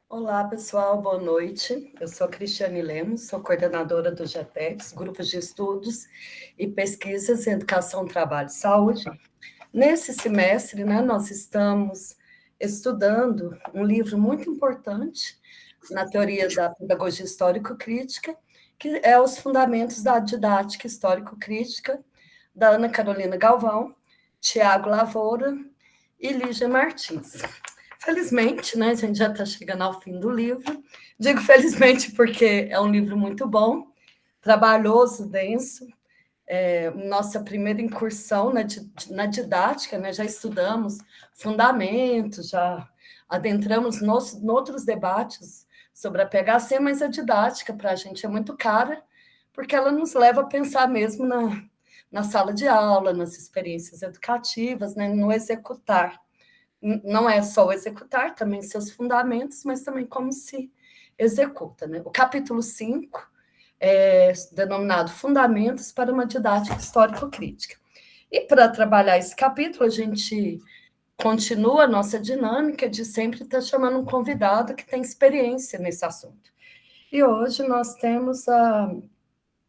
Olá, pessoal, boa noite. Eu sou a Cristiane Lemos, sou coordenadora do GEPEX, Grupos de Estudos e Pesquisas em Educação, Trabalho e Saúde. Nesse semestre, nós estamos estudando um livro muito importante na teoria da pedagogia histórico-crítica, que é Os Fundamentos da Didática Histórico-Crítica, da Ana Carolina Galvão, Tiago Lavoura e Lígia Martins. Felizmente, a gente já está chegando ao fim do livro. Digo felizmente porque é um livro muito bom, trabalhoso, denso. Nossa primeira incursão na didática, já estudamos fundamentos, já adentramos em outros debates sobre a PHC, mas a didática para a gente é muito cara, porque ela nos leva a pensar mesmo na sala de aula, nas experiências educativas, no executar. Não é só o executar, também seus fundamentos, mas também como se executa. O capítulo 5 é denominado Fundamentos para uma Didática Histórico-Crítica. E para trabalhar esse capítulo, a gente continua a nossa dinâmica de sempre estar chamando um convidado que tem experiência nesse assunto. E hoje nós temos a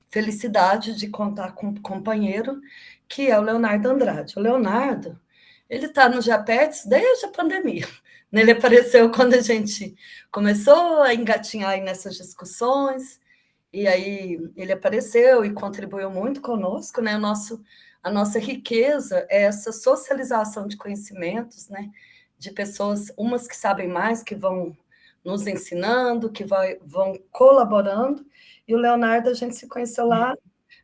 felicidade de contar com um companheiro, que é o Leonardo Andrade. O Leonardo, ele está no GEPEX desde a pandemia. Ele apareceu quando a gente começou a engatinhar aí nessas discussões, e aí ele apareceu e contribuiu muito conosco, A nossa riqueza é essa socialização de conhecimentos, de pessoas, umas que sabem mais, que vão nos ensinando, que vão colaborando, e o Leonardo a gente se conheceu lá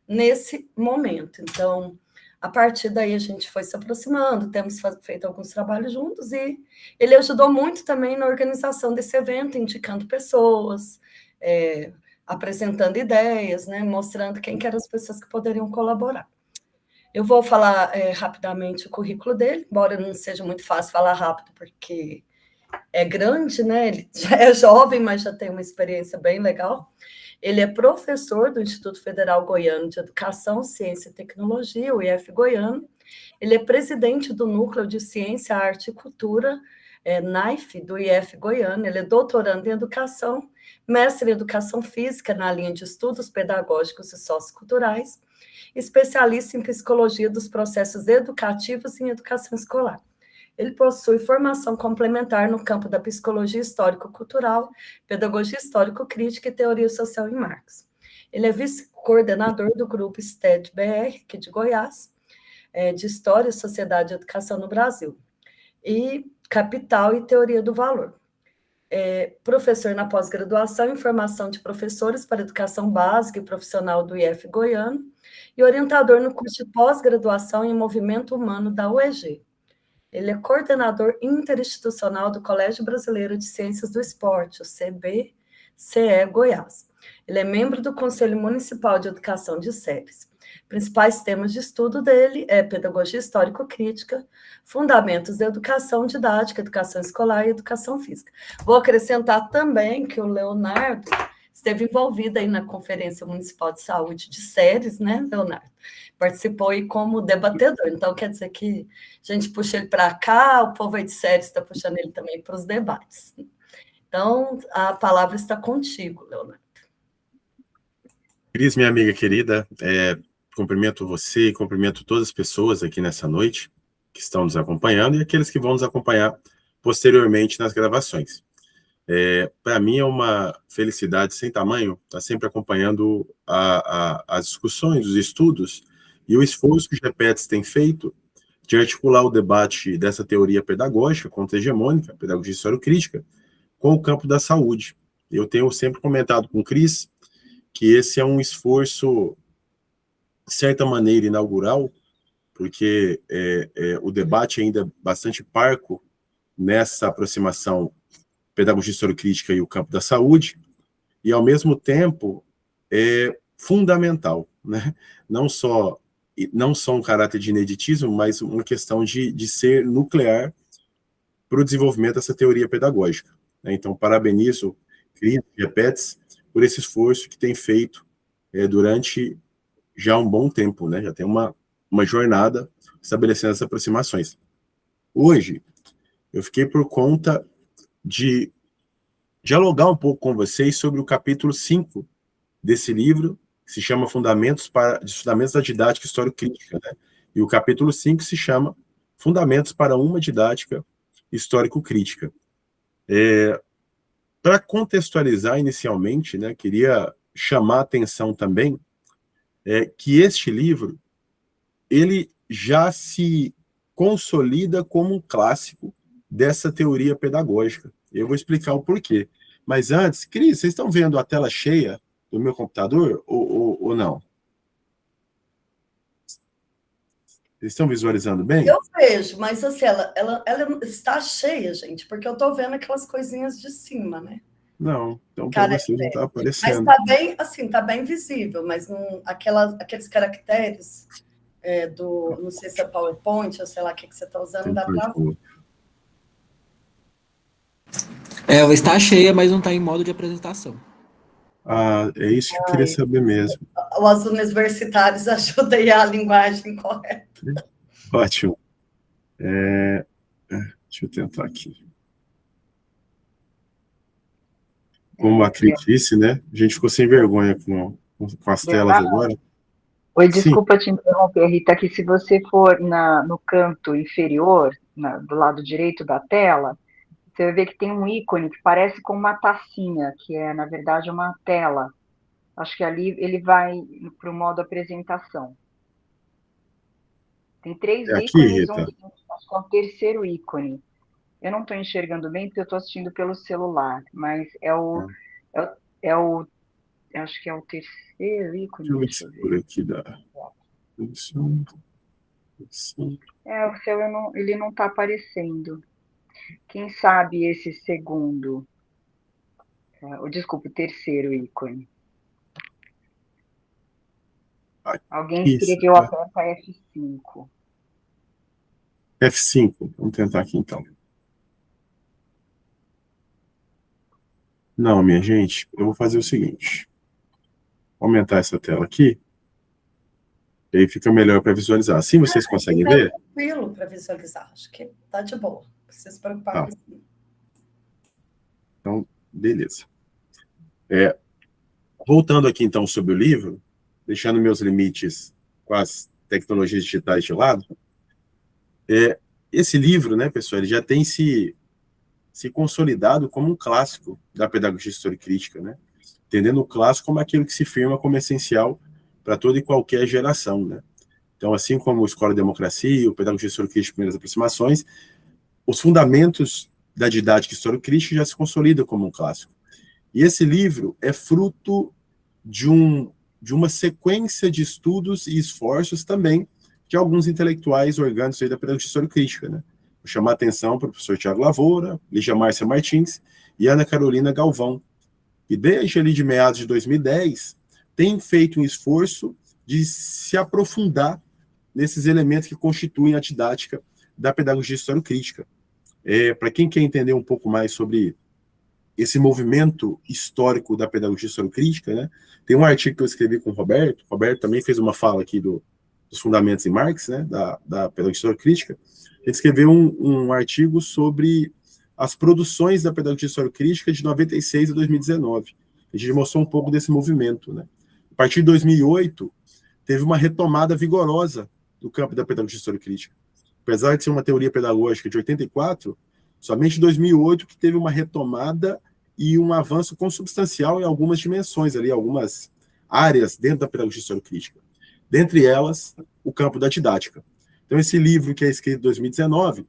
nesse momento. Então, a partir daí a gente foi se aproximando, temos feito alguns trabalhos juntos, e ele ajudou muito também na organização desse evento, indicando pessoas, apresentando ideias, mostrando quem que eram as pessoas que poderiam colaborar. Eu vou falar rapidamente o currículo dele, embora não seja muito fácil falar rápido, porque é grande, Ele já é jovem, mas já tem uma experiência bem legal. Ele é professor do Instituto Federal Goiano de Educação, Ciência e Tecnologia, o IF Goiano. Ele é presidente do Núcleo de Ciência, Arte e Cultura, NAIF, do IF Goiano. Ele é doutorando em Educação, mestre em Educação Física na linha de Estudos Pedagógicos e Socioculturais, especialista em Psicologia dos Processos Educativos em Educação Escolar. Ele possui formação complementar no campo da psicologia histórico-cultural, pedagogia histórico-crítica e teoria social em Marx. Ele é vice-coordenador do grupo STED-BR, aqui de Goiás, de História, Sociedade e Educação no Brasil, e Capital e Teoria do Valor. Professor na pós-graduação em formação de professores para educação básica e profissional do IF Goiano, e orientador no curso de pós-graduação em movimento humano da UEG. Ele é coordenador interinstitucional do Colégio Brasileiro de Ciências do Esporte, o CBCE Goiás. Ele é membro do Conselho Municipal de Educação de Séries. Principais temas de estudo dele é pedagogia histórico-crítica, fundamentos da educação didática, educação escolar e educação física. Vou acrescentar também que o Leonardo esteve envolvido aí na Conferência Municipal de Saúde de Séries, Leonardo? Participou aí como debatedor, então quer dizer que a gente puxa ele para cá, o povo aí de Séries está puxando ele também para os debates. Então, a palavra está contigo, Leonardo. Cris, minha amiga querida, cumprimento você e cumprimento todas as pessoas aqui nessa noite que estão nos acompanhando e aqueles que vão nos acompanhar posteriormente nas gravações. Para mim é uma felicidade sem tamanho estar sempre acompanhando as discussões, os estudos e o esforço que o GEPEX tem feito de articular o debate dessa teoria pedagógica contra-hegemônica, pedagogia histórico-crítica, com o campo da saúde. Eu tenho sempre comentado com o Cris que esse é um esforço, de certa maneira, inaugural, porque o debate ainda é bastante parco nessa aproximação pedagogia histórico-crítica e o campo da saúde, e, ao mesmo tempo, é fundamental, não só um caráter de ineditismo, mas uma questão de ser nuclear para o desenvolvimento dessa teoria pedagógica. Então, parabenizo Cris e GEPEX por esse esforço que tem feito durante já um bom tempo, já tem uma jornada estabelecendo essas aproximações. Hoje, eu fiquei por conta de dialogar um pouco com vocês sobre o capítulo 5 desse livro, que se chama Fundamentos da Didática Histórico-Crítica, né? E o capítulo 5 se chama Fundamentos para uma Didática Histórico-Crítica. Para contextualizar inicialmente, né, queria chamar a atenção também que este livro ele já se consolida como um clássico dessa teoria pedagógica. Eu vou explicar o porquê. Mas antes, Cris, vocês estão vendo a tela cheia do meu computador ou não? Vocês estão visualizando bem? Eu vejo, mas assim, ela está cheia, gente, porque eu estou vendo aquelas coisinhas de cima, né? Não, então para vocês não está aparecendo. Mas está bem, assim, está bem visível, mas não, aqueles caracteres não sei se é PowerPoint ou sei lá o que você está usando, dá para ver. Ela está cheia, mas não está em modo de apresentação. Ah, é isso que eu queria saber mesmo. Os universitários ajudem a linguagem correta. Ótimo. Deixa eu tentar aqui. Como a Cris disse, né? A gente ficou sem vergonha com as telas agora. Oi, desculpa te interromper, Rita, que se você for no canto inferior, do lado direito da tela, você vai ver que tem um ícone que parece com uma tacinha, que é, na verdade, uma tela. Acho que ali ele vai para o modo apresentação. Tem 3 ícones, Rita? acho que é o terceiro ícone. Eu não estou enxergando bem porque eu estou assistindo pelo celular, mas acho que é o terceiro ícone. Deixa eu ver por aqui da... O seu ele não está aparecendo. Quem sabe esse segundo? Desculpa, o terceiro ícone. Alguém escreveu aperta F5. F5, vamos tentar aqui então. Não, minha gente, eu vou fazer o seguinte. Vou aumentar essa tela aqui. E aí fica melhor para visualizar. Assim vocês conseguem ver? Tranquilo para visualizar. Acho que tá de boa. Não precisa se preocupar com isso. Então, beleza. Voltando aqui então sobre o livro, deixando meus limites com as tecnologias digitais de lado, esse livro, né, pessoal, ele já tem se consolidado como um clássico da pedagogia histórico-crítica, né? Entendendo o clássico como aquilo que se firma como essencial para toda e qualquer geração, né? Então, assim como o Escola de Democracia, o Pedagogia Histórico-Crítica Primeiras Aproximações, os fundamentos da didática histórico-crítica já se consolidam como um clássico. E esse livro é fruto de uma sequência de estudos e esforços também de alguns intelectuais orgânicos aí da pedagogia histórico-crítica, né? Vou chamar a atenção para o professor Tiago Lavoura, Lígia Márcia Martins e Ana Carolina Galvão, que desde ali de meados de 2010 tem feito um esforço de se aprofundar nesses elementos que constituem a didática da pedagogia histórico-crítica. Para quem quer entender um pouco mais sobre esse movimento histórico da pedagogia histórico-crítica, né, tem um artigo que eu escrevi com o Roberto também fez uma fala aqui dos fundamentos em Marx, né, da pedagogia histórico-crítica. Ele escreveu um artigo sobre as produções da pedagogia histórico-crítica de 96 a 2019. A gente mostrou um pouco desse movimento, né. A partir de 2008, teve uma retomada vigorosa do campo da pedagogia histórico-crítica. Apesar de ser uma teoria pedagógica de 84, somente em 2008 que teve uma retomada e um avanço consubstancial em algumas dimensões ali, algumas áreas dentro da pedagogia histórico-crítica. Dentre elas, o campo da didática. Então, esse livro, que é escrito em 2019,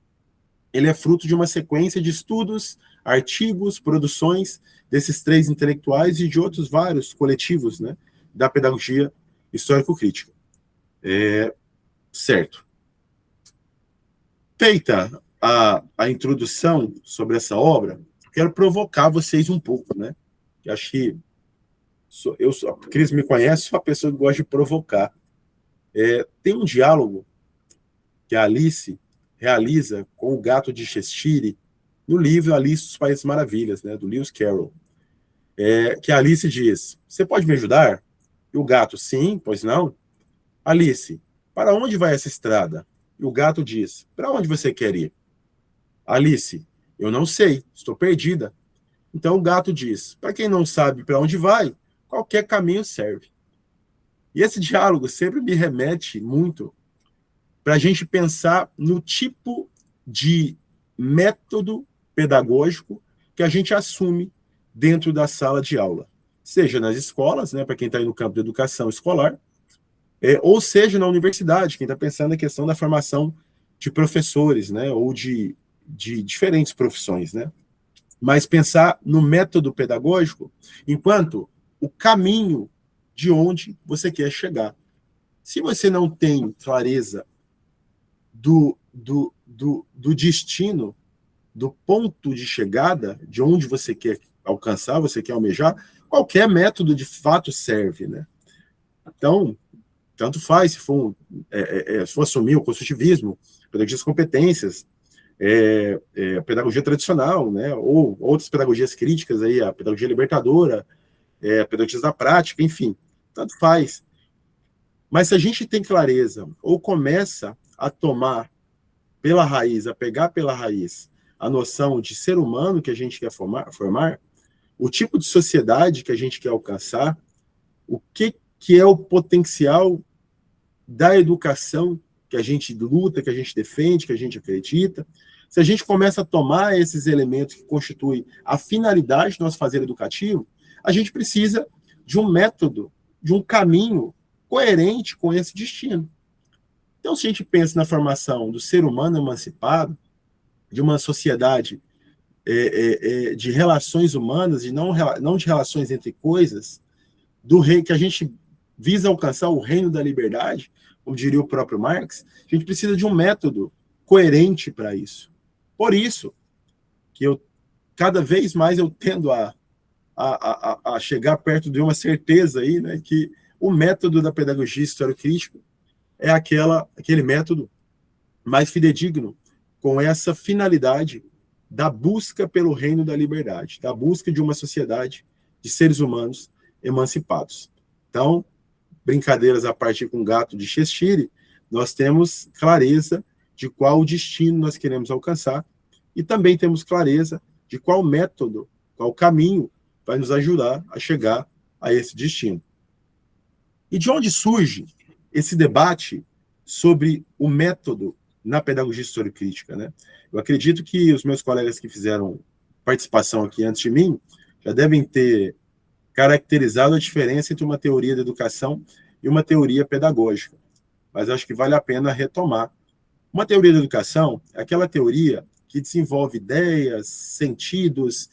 ele é fruto de uma sequência de estudos, artigos, produções desses 3 intelectuais e de outros vários coletivos, né, da pedagogia histórico-crítica. Certo. Feita a introdução sobre essa obra, quero provocar vocês um pouco, né? Eu acho que a Cris me conhece, sou uma pessoa que gosta de provocar. Tem um diálogo que a Alice realiza com o gato de Cheshire no livro Alice dos Países Maravilhas, né, do Lewis Carroll, que a Alice diz: "Você pode me ajudar?" E o gato: "Sim, pois não." "Alice, para onde vai essa estrada?" E o gato diz: "Para onde você quer ir?" "Alice, eu não sei, estou perdida." Então o gato diz, para quem não sabe para onde vai, qualquer caminho serve. E esse diálogo sempre me remete muito para a gente pensar no tipo de método pedagógico que a gente assume dentro da sala de aula, seja nas escolas, né, para quem está aí no campo da educação escolar, ou seja na universidade, quem está pensando na questão da formação de professores, né, ou de diferentes profissões, né? Mas pensar no método pedagógico enquanto o caminho de onde você quer chegar. Se você não tem clareza do destino, do ponto de chegada, de onde você quer alcançar, você quer almejar, qualquer método de fato serve, né? Então, tanto faz se for assumir o construtivismo, pedagogia das competências, a pedagogia tradicional, né, ou outras pedagogias críticas, aí, a pedagogia libertadora, a pedagogia da prática, enfim, tanto faz. Mas se a gente tem clareza, ou começa a tomar pela raiz, a pegar pela raiz a noção de ser humano que a gente quer formar, o tipo de sociedade que a gente quer alcançar, o que é o potencial da educação que a gente luta, que a gente defende, que a gente acredita, se a gente começa a tomar esses elementos que constituem a finalidade do nosso fazer educativo, a gente precisa de um método, de um caminho coerente com esse destino. Então, se a gente pensa na formação do ser humano emancipado, de uma sociedade de relações humanas, e não de relações entre coisas, do rei que a gente visa alcançar o reino da liberdade, como diria o próprio Marx, a gente precisa de um método coerente para isso. Por isso que cada vez mais eu tendo a chegar perto de uma certeza aí, né, que o método da pedagogia histórico-crítica é aquele método mais fidedigno, com essa finalidade da busca pelo reino da liberdade, da busca de uma sociedade de seres humanos emancipados. Então, brincadeiras a partir com o gato de Shakespeare, nós temos clareza de qual destino nós queremos alcançar e também temos clareza de qual método, qual caminho vai nos ajudar a chegar a esse destino. E de onde surge esse debate sobre o método na pedagogia histórico-crítica, né? Eu acredito que os meus colegas que fizeram participação aqui antes de mim já devem ter caracterizado a diferença entre uma teoria da educação e uma teoria pedagógica. Mas acho que vale a pena retomar. Uma teoria da educação é aquela teoria que desenvolve ideias, sentidos,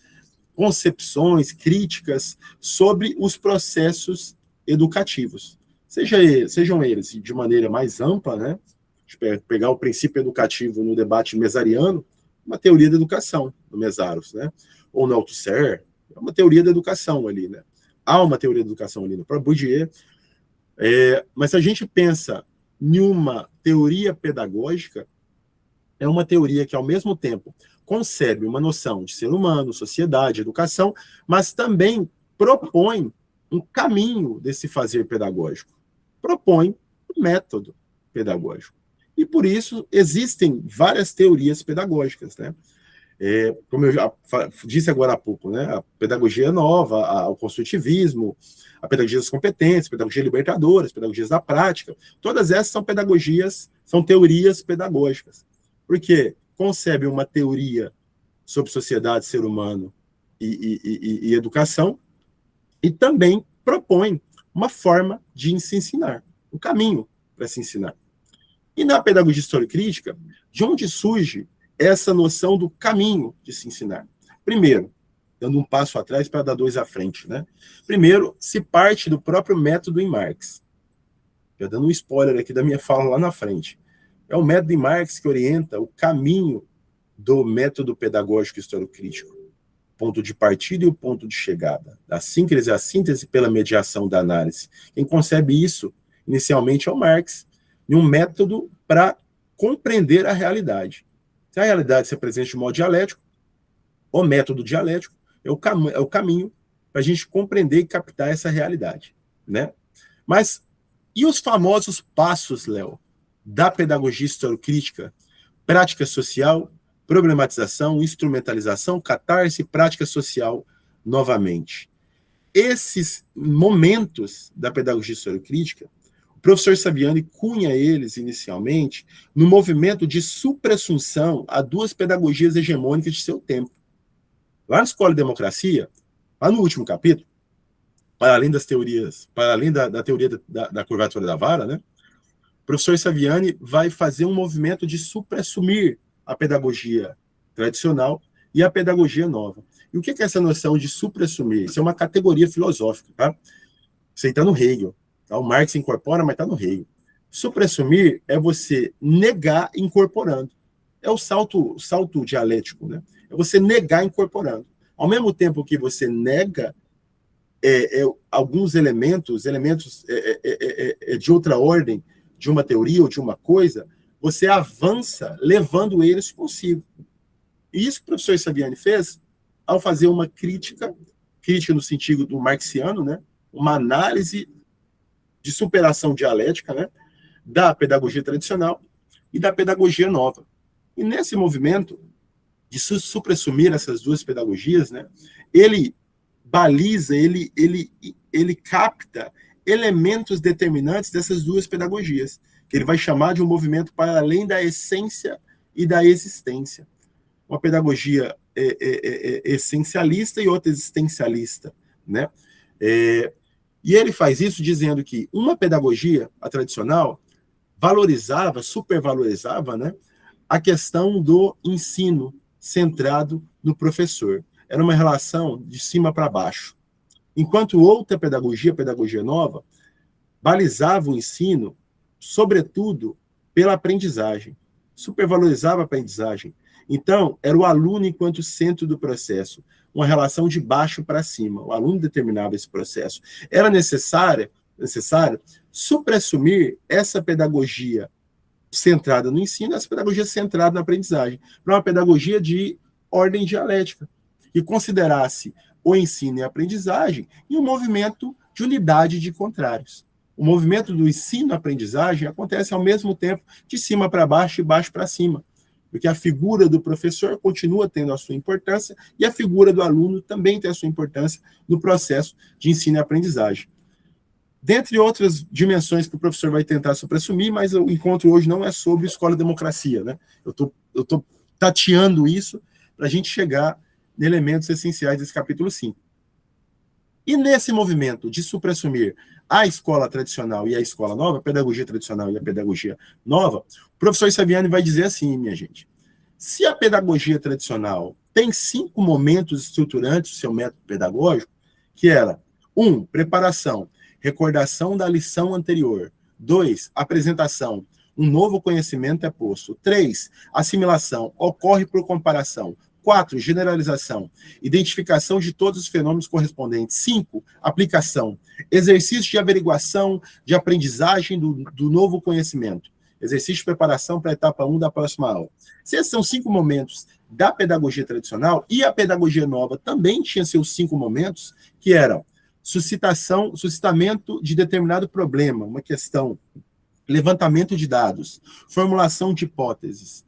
concepções, críticas sobre os processos educativos. Sejam eles de maneira mais ampla, né? Pegar o princípio educativo no debate mesariano, uma teoria da educação, no Mesaros, né? Ou no Althusser, é uma teoria da educação ali, né? Há uma teoria da educação ali no próprio Bourdieu, mas se a gente pensa em uma teoria pedagógica, é uma teoria que, ao mesmo tempo, concebe uma noção de ser humano, sociedade, educação, mas também propõe um caminho desse fazer pedagógico, propõe um método pedagógico. E, por isso, existem várias teorias pedagógicas, né? Como eu já disse agora há pouco, né? A pedagogia nova, o construtivismo, a pedagogia das competências, a pedagogia libertadora, as pedagogias da prática, todas essas são pedagogias, são teorias pedagógicas, porque concebe uma teoria sobre sociedade, ser humano e educação, e também propõe uma forma de se ensinar, um caminho para se ensinar. E na pedagogia histórico-crítica, de onde surge essa noção do caminho de se ensinar? Primeiro, dando um passo atrás para dar dois à frente, né? Primeiro, se parte do próprio método em Marx. Já dando um spoiler aqui da minha fala lá na frente. É o método em Marx que orienta o caminho do método pedagógico histórico-crítico. Ponto de partida e o ponto de chegada. Da síncrese à síntese pela mediação da análise. Quem concebe isso, inicialmente, é o Marx, em um método para compreender a realidade. Se a realidade se apresenta de modo dialético, o método dialético é o caminho para a gente compreender e captar essa realidade, né? Mas, e os famosos passos, Léo, da pedagogia histórico-crítica? Prática social, problematização, instrumentalização, catarse, prática social, novamente. Esses momentos da pedagogia historiocrítica, o professor Saviani cunha eles, inicialmente, no movimento de suprassunção a duas pedagogias hegemônicas de seu tempo. Lá na Escola de Democracia, lá no último capítulo, para além das teorias, para além da teoria da curvatura da vara, né, o professor Saviani vai fazer um movimento de suprassumir a pedagogia tradicional e a pedagogia nova. E o que é essa noção de suprassumir? Isso é uma categoria filosófica, tá? Isso aí está no Hegel. Tá? O Marx incorpora, mas está no Hegel. Suprassumir é você negar incorporando. É o salto dialético, né? É você negar incorporando. Ao mesmo tempo que você nega alguns elementos de outra ordem, de uma teoria ou de uma coisa, você avança levando eles consigo. E isso que o professor Saviani fez ao fazer uma crítica no sentido do marxiano, né? Uma análise de superação dialética, né? Da pedagogia tradicional e da pedagogia nova. E nesse movimento de suprassumir essas duas pedagogias, né? Ele baliza, ele capta elementos determinantes dessas duas pedagogias, que ele vai chamar de um movimento para além da essência e da existência. Uma pedagogia essencialista e outra existencialista, né? E ele faz isso dizendo que uma pedagogia, a tradicional, supervalorizava, né, a questão do ensino centrado no professor. Era uma relação de cima para baixo. Enquanto outra pedagogia, a pedagogia nova, balizava o ensino, sobretudo, pela aprendizagem. Supervalorizava a aprendizagem. Então, era o aluno enquanto centro do processo. Uma relação de baixo para cima. O aluno determinava esse processo. Era necessário suprassumir essa pedagogia centrada no ensino, essa pedagogia centrada na aprendizagem, para uma pedagogia de ordem dialética, que considerasse o ensino e a aprendizagem em um movimento de unidade de contrários. O movimento do ensino e aprendizagem acontece ao mesmo tempo de cima para baixo e baixo para cima, porque a figura do professor continua tendo a sua importância e a figura do aluno também tem a sua importância no processo de ensino e aprendizagem. Dentre outras dimensões que o professor vai tentar suprassumir, mas o encontro hoje não é sobre escola e democracia, né? Eu tô tateando isso para a gente chegar em elementos essenciais desse capítulo 5. E nesse movimento de suprassumir a escola tradicional e a escola nova, a pedagogia tradicional e a pedagogia nova, o professor Saviani vai dizer assim, minha gente, se a pedagogia tradicional tem 5 momentos estruturantes do seu método pedagógico, que era 1, preparação, recordação da lição anterior. 2, apresentação, um novo conhecimento é posto. 3, assimilação, ocorre por comparação. 4, generalização, identificação de todos os fenômenos correspondentes. 5, aplicação, exercício de averiguação, de aprendizagem do novo conhecimento. Exercício de preparação para a etapa 1 da próxima aula. Esses são 5 momentos da pedagogia tradicional, e a pedagogia nova também tinha seus 5 momentos, que eram suscitamento de determinado problema, uma questão, levantamento de dados, formulação de hipóteses,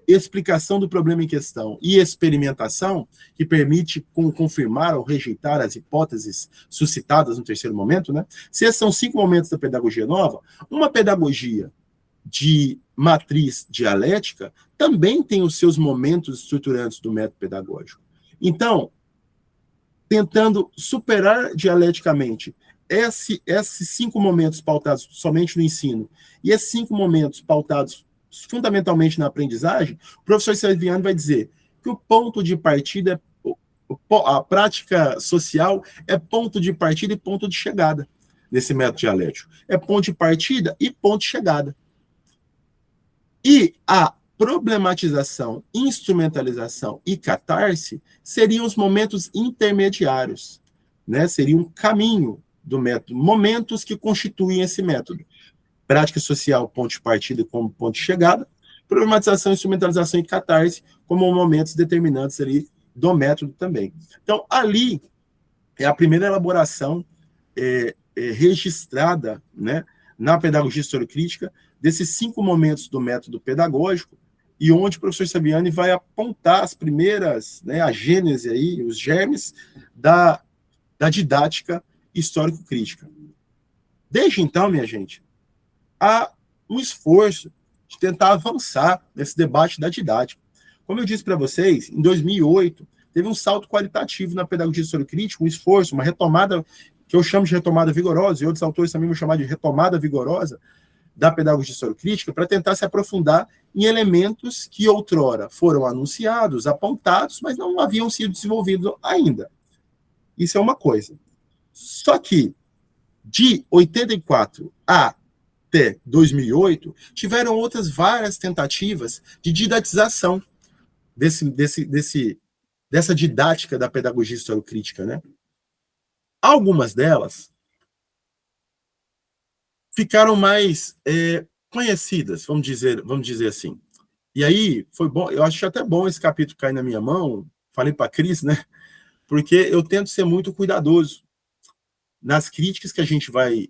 explicação do problema em questão e experimentação, que permite confirmar ou rejeitar as hipóteses suscitadas no terceiro momento, né? Se esses são 5 momentos da pedagogia nova, uma pedagogia de matriz dialética também tem os seus momentos estruturantes do método pedagógico. Então, tentando superar dialeticamente esses 5 momentos pautados somente no ensino e esses 5 momentos pautados fundamentalmente na aprendizagem, o professor Saviani vai dizer que o ponto de partida, a prática social é ponto de partida e ponto de chegada nesse método dialético. É ponto de partida e ponto de chegada. E a problematização, instrumentalização e catarse seriam os momentos intermediários, né? Seria um caminho do método, momentos que constituem esse método. Prática social, ponto de partida como ponto de chegada, problematização, instrumentalização e catarse como momentos determinantes ali do método também. Então, ali é a primeira elaboração registrada, né, na pedagogia historiocrítica desses 5 momentos do método pedagógico e onde o professor Saviani vai apontar as primeiras, né, a gênese aí, os germes da didática histórico-crítica. Desde então, minha gente, há um esforço de tentar avançar nesse debate da didática. Como eu disse para vocês, em 2008, teve um salto qualitativo na pedagogia histórico-crítica, um esforço, uma retomada, que eu chamo de retomada vigorosa, e outros autores também vão chamar de retomada vigorosa, da pedagogia histórico-crítica, para tentar se aprofundar em elementos que outrora foram anunciados, apontados, mas não haviam sido desenvolvidos ainda. Isso é uma coisa. Só que, de 84 até 2008, tiveram outras várias tentativas de didatização dessa didática da pedagogia histórico-crítica, né? Algumas delas ficaram mais conhecidas, vamos dizer assim. E aí, foi bom, eu acho até bom esse capítulo cair na minha mão, falei para a Cris, né? Porque eu tento ser muito cuidadoso nas críticas que a gente vai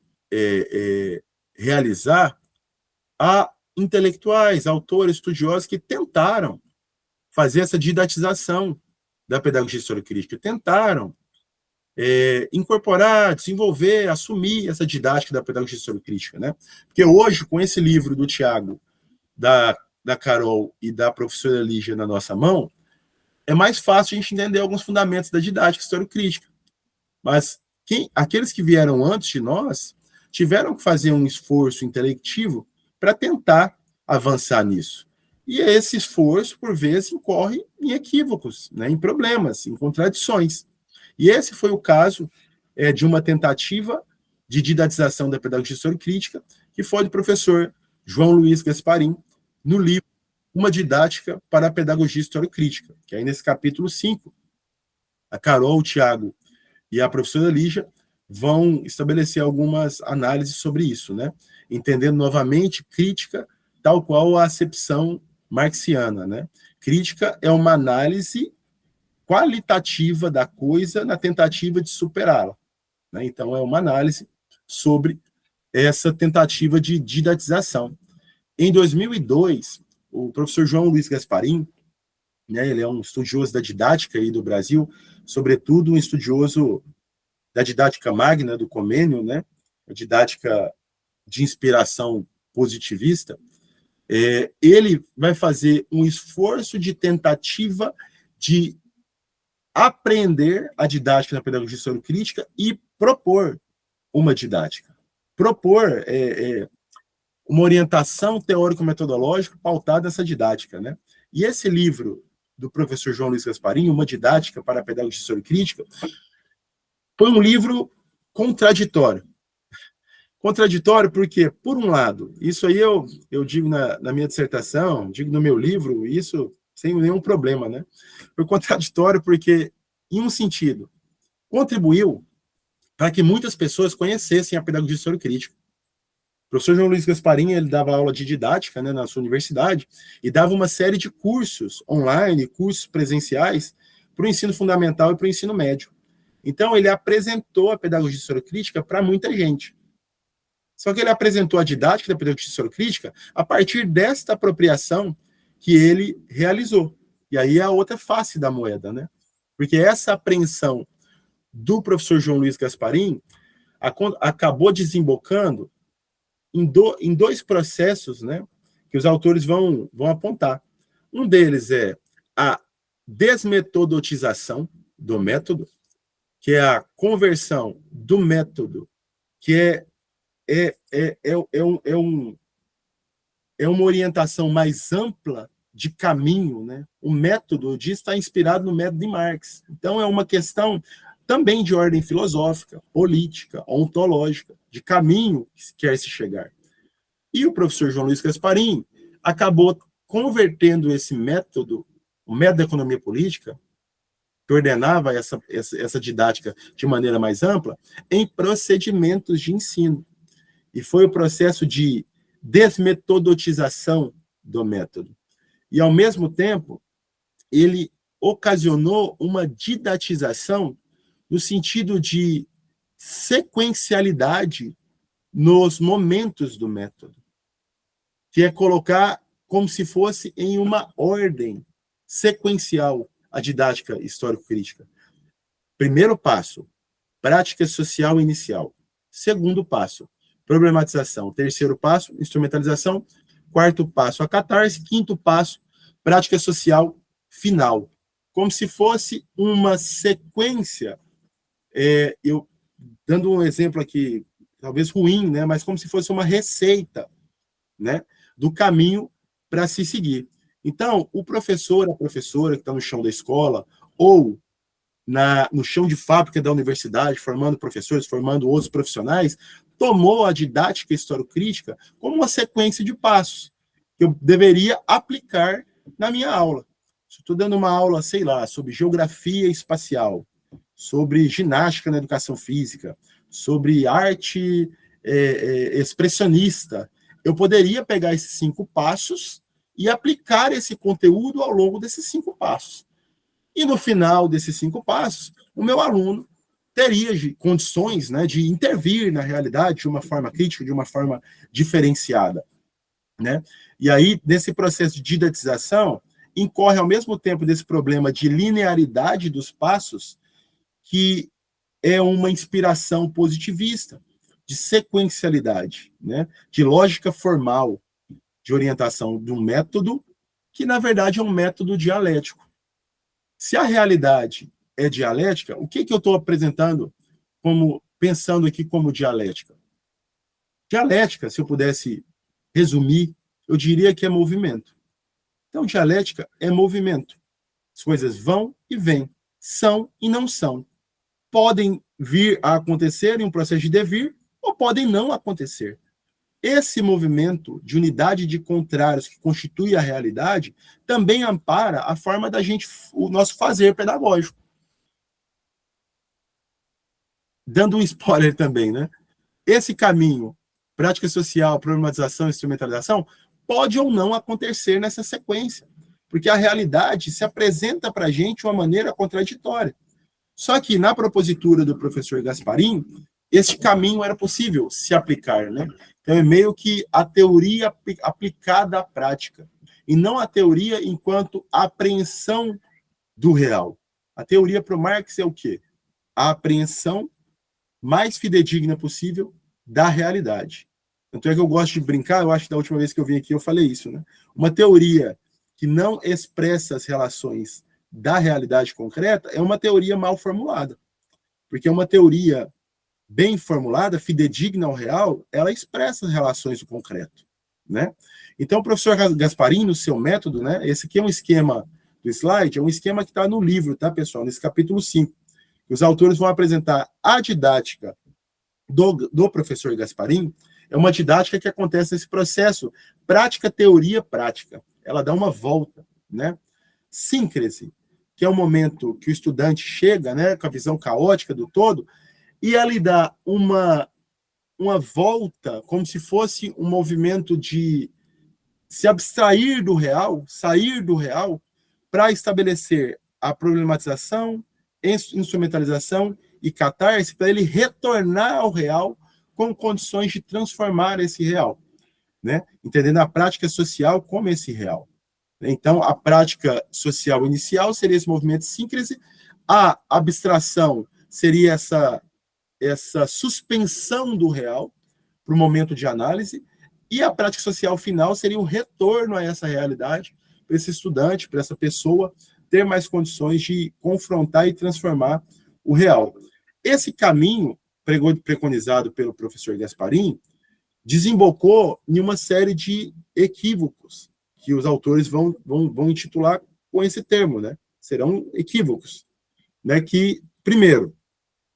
realizar a intelectuais, autores, estudiosos que tentaram fazer essa didatização da pedagogia histórico-crítica, tentaram incorporar, desenvolver, assumir essa didática da pedagogia histórico-crítica, né? Porque hoje, com esse livro do Tiago, da Carol e da professora Lígia na nossa mão, é mais fácil a gente entender alguns fundamentos da didática histórico-crítica. Mas aqueles que vieram antes de nós tiveram que fazer um esforço intelectivo para tentar avançar nisso. E esse esforço, por vezes, incorre em equívocos, né, em problemas, em contradições. E esse foi o caso de uma tentativa de didatização da pedagogia histórico-crítica, que foi do professor João Luiz Gasparim, no livro Uma Didática para a Pedagogia Histórico-Crítica, que aí nesse capítulo 5, a Carol, o Tiago e a professora Lígia vão estabelecer algumas análises sobre isso, né? Entendendo novamente crítica, tal qual a acepção marxiana, né? Crítica é uma análise qualitativa da coisa na tentativa de superá-la, né? Então, é uma análise sobre essa tentativa de didatização. Em 2002, o professor João Luiz Gasparim, né, ele é um estudioso da didática aí do Brasil, sobretudo um estudioso da didática magna, do Comênio, né, a didática de inspiração positivista. Ele vai fazer um esforço de tentativa de aprender a didática na pedagogia histórico-crítica e propor uma didática. Propor uma orientação teórico-metodológica pautada nessa didática, né? E esse livro do professor João Luiz Gasparim, Uma Didática para a Pedagogia Histórico-Crítica, foi um livro contraditório. Contraditório porque, por um lado, isso aí eu digo na minha dissertação, digo no meu livro, isso sem nenhum problema, né? Foi contraditório porque, em um sentido, contribuiu para que muitas pessoas conhecessem a pedagogia histórico-crítica. O professor João Luiz Gasparim, ele dava aula de didática, né, na sua universidade, e dava uma série de cursos online, cursos presenciais, para o ensino fundamental e para o ensino médio. Então, ele apresentou a pedagogia histórico-crítica para muita gente. Só que ele apresentou a didática da pedagogia histórico-crítica a partir desta apropriação que ele realizou. E aí é a outra face da moeda, né? Porque essa apreensão do professor João Luiz Gasparim acabou desembocando em dois processos, né, que os autores vão apontar. Um deles é a desmetodização do método, que é a conversão do método, que é uma orientação mais ampla de caminho, né? O método está inspirado no método de Marx. Então, é uma questão também de ordem filosófica, política, ontológica, de caminho que quer se chegar. E o professor João Luiz Gasparim acabou convertendo esse método, o método da economia política, que ordenava essa didática de maneira mais ampla, em procedimentos de ensino. E foi o processo de desmetodização do método. E, ao mesmo tempo, ele ocasionou uma didatização no sentido de sequencialidade nos momentos do método, que é colocar como se fosse em uma ordem sequencial a didática histórico-crítica. Primeiro passo, prática social inicial. Segundo passo, problematização. Terceiro passo, instrumentalização. Quarto passo, a catarse. Quinto passo, prática social final. Como se fosse uma sequência, eu dando um exemplo aqui, talvez ruim, né, mas como se fosse uma receita, né, do caminho para se seguir. Então, o professor, a professora que está no chão da escola, ou no chão de fábrica da universidade, formando professores, formando outros profissionais, tomou a didática histórico-crítica como uma sequência de passos que eu deveria aplicar na minha aula. Se estou dando uma aula, sei lá, sobre geografia espacial, sobre ginástica na educação física, sobre arte expressionista, eu poderia pegar esses 5 passos e aplicar esse conteúdo ao longo desses 5 passos. E no final desses 5 passos, o meu aluno teria condições, né, de intervir na realidade de uma forma crítica, de uma forma diferenciada, né? E aí, nesse processo de didatização, incorre ao mesmo tempo desse problema de linearidade dos passos, que é uma inspiração positivista, de sequencialidade, né, de lógica formal, de orientação de um método, que na verdade é um método dialético. Se a realidade é dialética, o que eu estou apresentando pensando aqui como dialética? Dialética, se eu pudesse resumir, eu diria que é movimento. Então, dialética é movimento. As coisas vão e vêm, são e não são. Podem vir a acontecer em um processo de devir, ou podem não acontecer. Esse movimento de unidade de contrários que constitui a realidade também ampara a forma da gente, o nosso fazer pedagógico. Dando um spoiler também, né? Esse caminho, prática social, problematização e instrumentalização, pode ou não acontecer nessa sequência, porque a realidade se apresenta para a gente de uma maneira contraditória. Só que na propositura do professor Gasparin, este caminho era possível se aplicar, né? Então é meio que a teoria aplicada à prática, e não a teoria enquanto apreensão do real. A teoria para o Marx é o quê? A apreensão mais fidedigna possível da realidade. Tanto é que eu gosto de brincar, eu acho que da última vez que eu vim aqui eu falei isso, né? Uma teoria que não expressa as relações da realidade concreta é uma teoria mal formulada. Porque uma teoria bem formulada, fidedigna ao real, ela expressa as relações do concreto, né? Então, o professor Gasparin, no seu método, né, esse aqui é um esquema do slide, é um esquema que está no livro, tá, pessoal? Nesse capítulo 5. Os autores vão apresentar a didática do professor Gasparin, é uma didática que acontece nesse processo prática, teoria, prática. Ela dá uma volta, né? Síncrese, que é o momento que o estudante chega, né, com a visão caótica do todo, e ele dá uma volta, como se fosse um movimento de se abstrair do real, sair do real, para estabelecer a problematização, instrumentalização e catarse, para ele retornar ao real com condições de transformar esse real, né? Entendendo a prática social como esse real. Então, a prática social inicial seria esse movimento de síncrese, a abstração seria essa suspensão do real para o momento de análise, e a prática social final seria um retorno a essa realidade, para esse estudante, para essa pessoa, ter mais condições de confrontar e transformar o real. Esse caminho, preconizado pelo professor Gasparin, desembocou em uma série de equívocos, que os autores vão intitular com esse termo, né? Serão equívocos, né? Que, primeiro,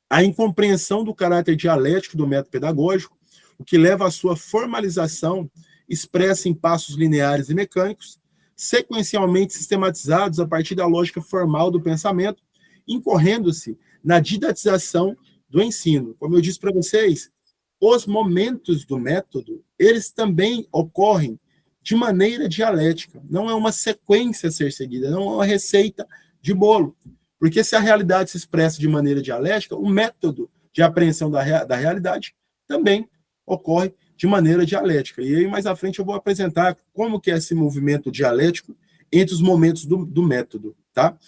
a incompreensão do caráter dialético do método pedagógico, o que leva à sua formalização expressa em passos lineares e mecânicos, sequencialmente sistematizados a partir da lógica formal do pensamento, incorrendo-se na didatização do ensino. Como eu disse para vocês, os momentos do método, eles também ocorrem de maneira dialética, não é uma sequência a ser seguida, não é uma receita de bolo. Porque se a realidade se expressa de maneira dialética, o método de apreensão da realidade também ocorre de maneira dialética. E aí, mais à frente, eu vou apresentar como que é esse movimento dialético entre os momentos do método, tá?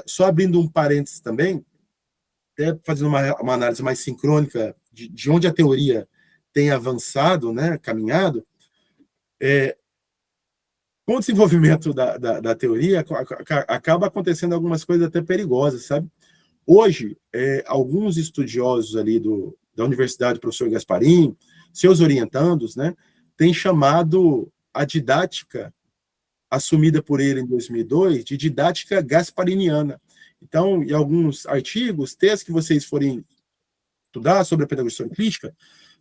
Só abrindo um parênteses também, até fazendo uma análise mais sincrônica de onde a teoria tem avançado, né, caminhado, com o desenvolvimento da teoria, acaba acontecendo algumas coisas até perigosas, sabe? Hoje, alguns estudiosos ali da Universidade do Professor Gasparim, seus orientandos, né, têm chamado a didática assumida por ele em 2002 de didática gaspariniana. Então, em alguns artigos, textos que vocês forem estudar sobre a pedagogia crítica,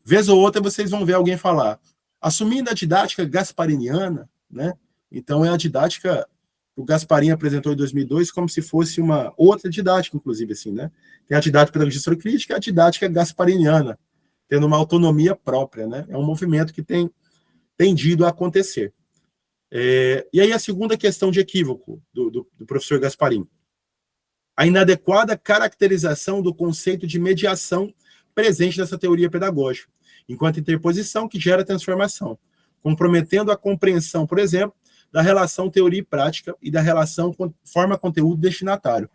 vez ou outra vocês vão ver alguém falar, assumindo a didática gaspariniana, né? Então, é a didática que o Gasparim apresentou em 2002 como se fosse uma outra didática, inclusive, assim, né? Tem a didática pedagogia crítica e a didática gaspariniana, tendo uma autonomia própria, né? É um movimento que tem tendido a acontecer. E aí a segunda questão de equívoco do professor Gasparim. A inadequada caracterização do conceito de mediação presente nessa teoria pedagógica, enquanto interposição que gera transformação, comprometendo a compreensão, por exemplo, da relação teoria e prática e da relação forma-conteúdo-destinatário.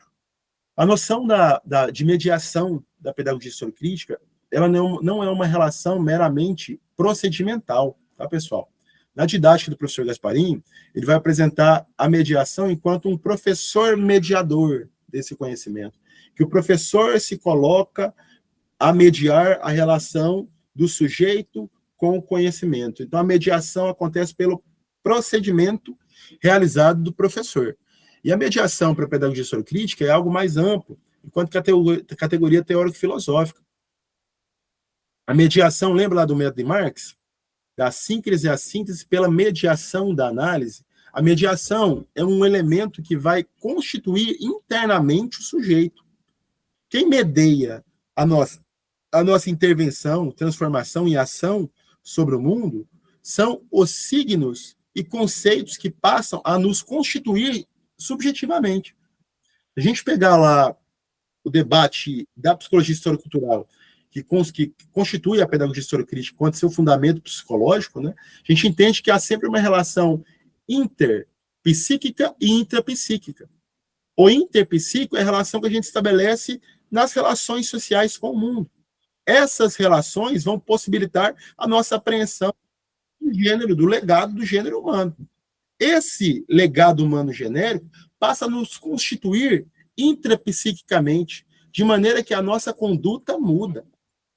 A noção de mediação da pedagogia historiocrítica, ela não é uma relação meramente procedimental, tá, pessoal? Na didática do professor Gasparim, ele vai apresentar a mediação enquanto um professor mediador desse conhecimento, que o professor se coloca a mediar a relação do sujeito com o conhecimento. Então, a mediação acontece pelo procedimento realizado do professor. E a mediação para a pedagogia historiocrítica é algo mais amplo, enquanto que a categoria teórico-filosófica. A mediação, lembra lá do método de Marx? Da síncrese à síntese pela mediação da análise. A mediação é um elemento que vai constituir internamente o sujeito. Quem medeia a nossa intervenção, transformação e ação sobre o mundo são os signos e conceitos que passam a nos constituir subjetivamente. Se a gente pegar lá o debate da psicologia histórico-cultural, que constitui a pedagogia historiocrítica quanto seu fundamento psicológico, né, a gente entende que há sempre uma relação interpsíquica e intrapsíquica. O interpsíquico é a relação que a gente estabelece nas relações sociais com o mundo. Essas relações vão possibilitar a nossa apreensão do gênero, do legado do gênero humano. Esse legado humano genérico passa a nos constituir intrapsiquicamente, de maneira que a nossa conduta muda.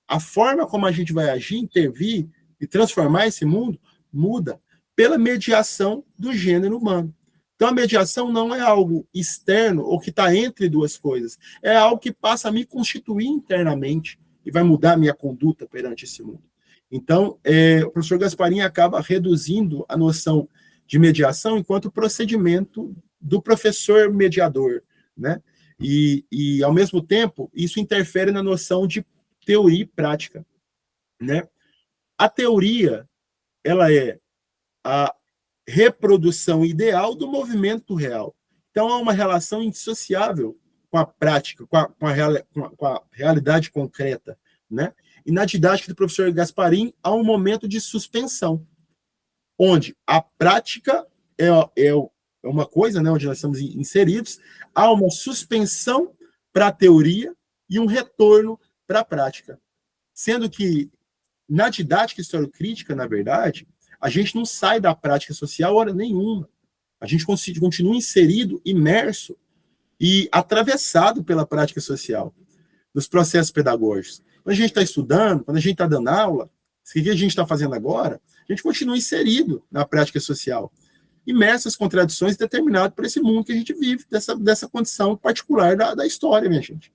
A forma como a gente vai agir, intervir e transformar esse mundo muda pela mediação do gênero humano. Então, a mediação não é algo externo ou que está entre duas coisas. É algo que passa a me constituir internamente e vai mudar a minha conduta perante esse mundo. Então, o professor Gasparim acaba reduzindo a noção de mediação enquanto procedimento do professor mediador, né? E, ao mesmo tempo, isso interfere na noção de teoria e prática, né? A teoria, ela é a reprodução ideal do movimento real. Então, há uma relação indissociável com a prática, com a realidade concreta, né? E na didática do professor Gasparim, há um momento de suspensão, onde a prática é uma coisa, né, onde nós estamos inseridos, há uma suspensão para a teoria e um retorno para a prática. Sendo que, na didática historiocrítica, na verdade, a gente não sai da prática social hora nenhuma. A gente continua inserido, imerso e atravessado pela prática social, nos processos pedagógicos. Quando a gente está estudando, quando a gente está dando aula, o que a gente está fazendo agora, a gente continua inserido na prática social, imerso às contradições determinadas por esse mundo que a gente vive, dessa condição particular da história, minha gente.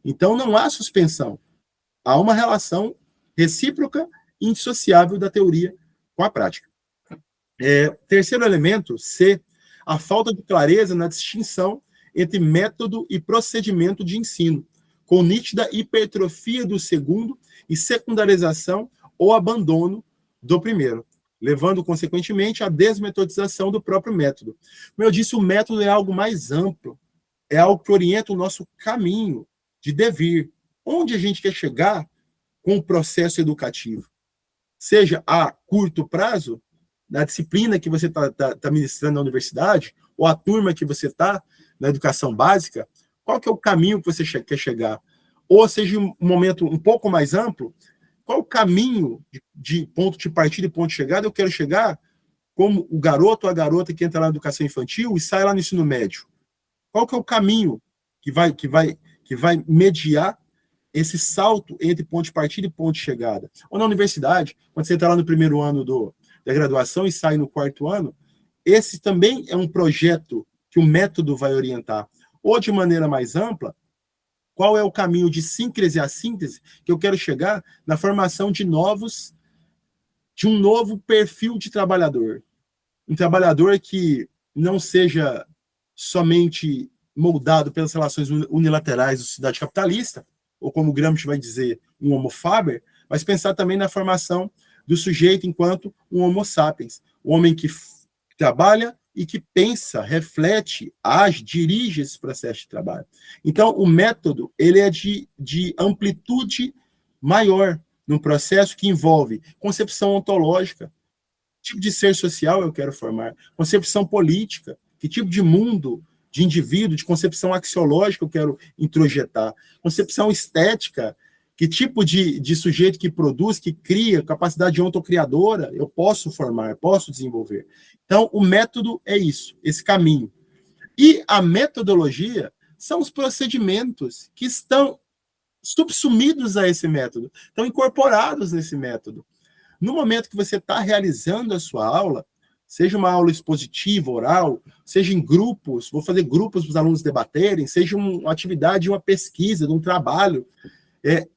Então, não há suspensão. Há uma relação recíproca e indissociável da teoria com a prática. Terceiro elemento, C, a falta de clareza na distinção entre método e procedimento de ensino, com nítida hipertrofia do segundo e secundarização ou abandono do primeiro, levando, consequentemente, à desmetodização do próprio método. Como eu disse, o método é algo mais amplo, é algo que orienta o nosso caminho de devir, onde a gente quer chegar com o processo educativo. seja a curto prazo, na disciplina que você tá ministrando na universidade, ou a turma que você está na educação básica, qual que é o caminho que você quer chegar? Ou seja, um momento um pouco mais amplo, qual o caminho de ponto de partida e ponto de chegada eu quero chegar como o garoto ou a garota que entra lá na educação infantil e sai lá no ensino médio? Qual que é o caminho que vai mediar esse salto entre ponto de partida e ponto de chegada? Ou na universidade, quando você está lá no primeiro ano da graduação e sai no quarto ano, esse também é um projeto que o método vai orientar. Ou de maneira mais ampla, qual é o caminho de síncrese a síntese que eu quero chegar na formação de um novo perfil de trabalhador. Um trabalhador que não seja somente moldado pelas relações unilaterais da sociedade capitalista, ou como Gramsci vai dizer, um homo faber, mas pensar também na formação do sujeito enquanto um homo sapiens, um homem que trabalha e que pensa, reflete, age, dirige esse processo de trabalho. Então, o método ele é de amplitude maior, num processo que envolve concepção ontológica, que tipo de ser social eu quero formar, concepção política, que tipo de mundo, de indivíduo, de concepção axiológica eu quero introjetar, concepção estética, que tipo de sujeito que produz, que cria, capacidade ontocriadora eu posso formar, posso desenvolver. Então, o método é isso, esse caminho. E a metodologia são os procedimentos que estão subsumidos a esse método, estão incorporados nesse método. No momento que você está realizando a sua aula, seja uma aula expositiva, oral, seja em grupos, vou fazer grupos para os alunos debaterem, seja uma atividade, uma pesquisa, um trabalho,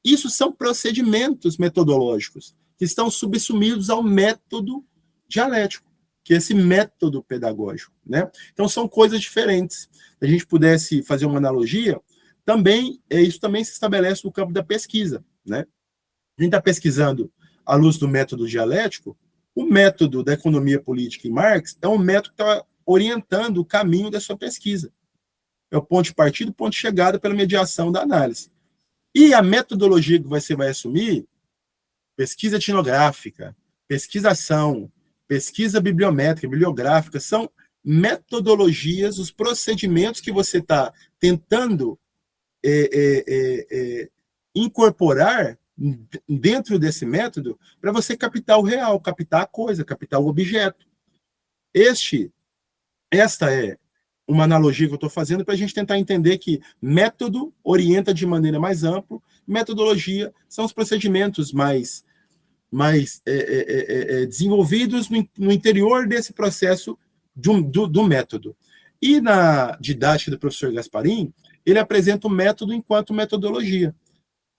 isso são procedimentos metodológicos que estão subsumidos ao método dialético, que é esse método pedagógico, né? Então, são coisas diferentes. Se a gente pudesse fazer uma analogia, também, isso também se estabelece no campo da pesquisa, né? A gente está pesquisando à luz do método dialético, o método da economia política em Marx é um método que está orientando o caminho da sua pesquisa. É o ponto de partida, o ponto de chegada pela mediação da análise. E a metodologia que você vai assumir, pesquisa etnográfica, pesquisação, pesquisa bibliométrica, bibliográfica, são metodologias, os procedimentos que você está tentando incorporar dentro desse método para você captar o real, captar a coisa, captar o objeto. Esta é uma analogia que eu estou fazendo para a gente tentar entender que método orienta de maneira mais ampla, metodologia são os procedimentos mais desenvolvidos no interior desse processo do método. E na didática do professor Gasparim, ele apresenta o método enquanto metodologia,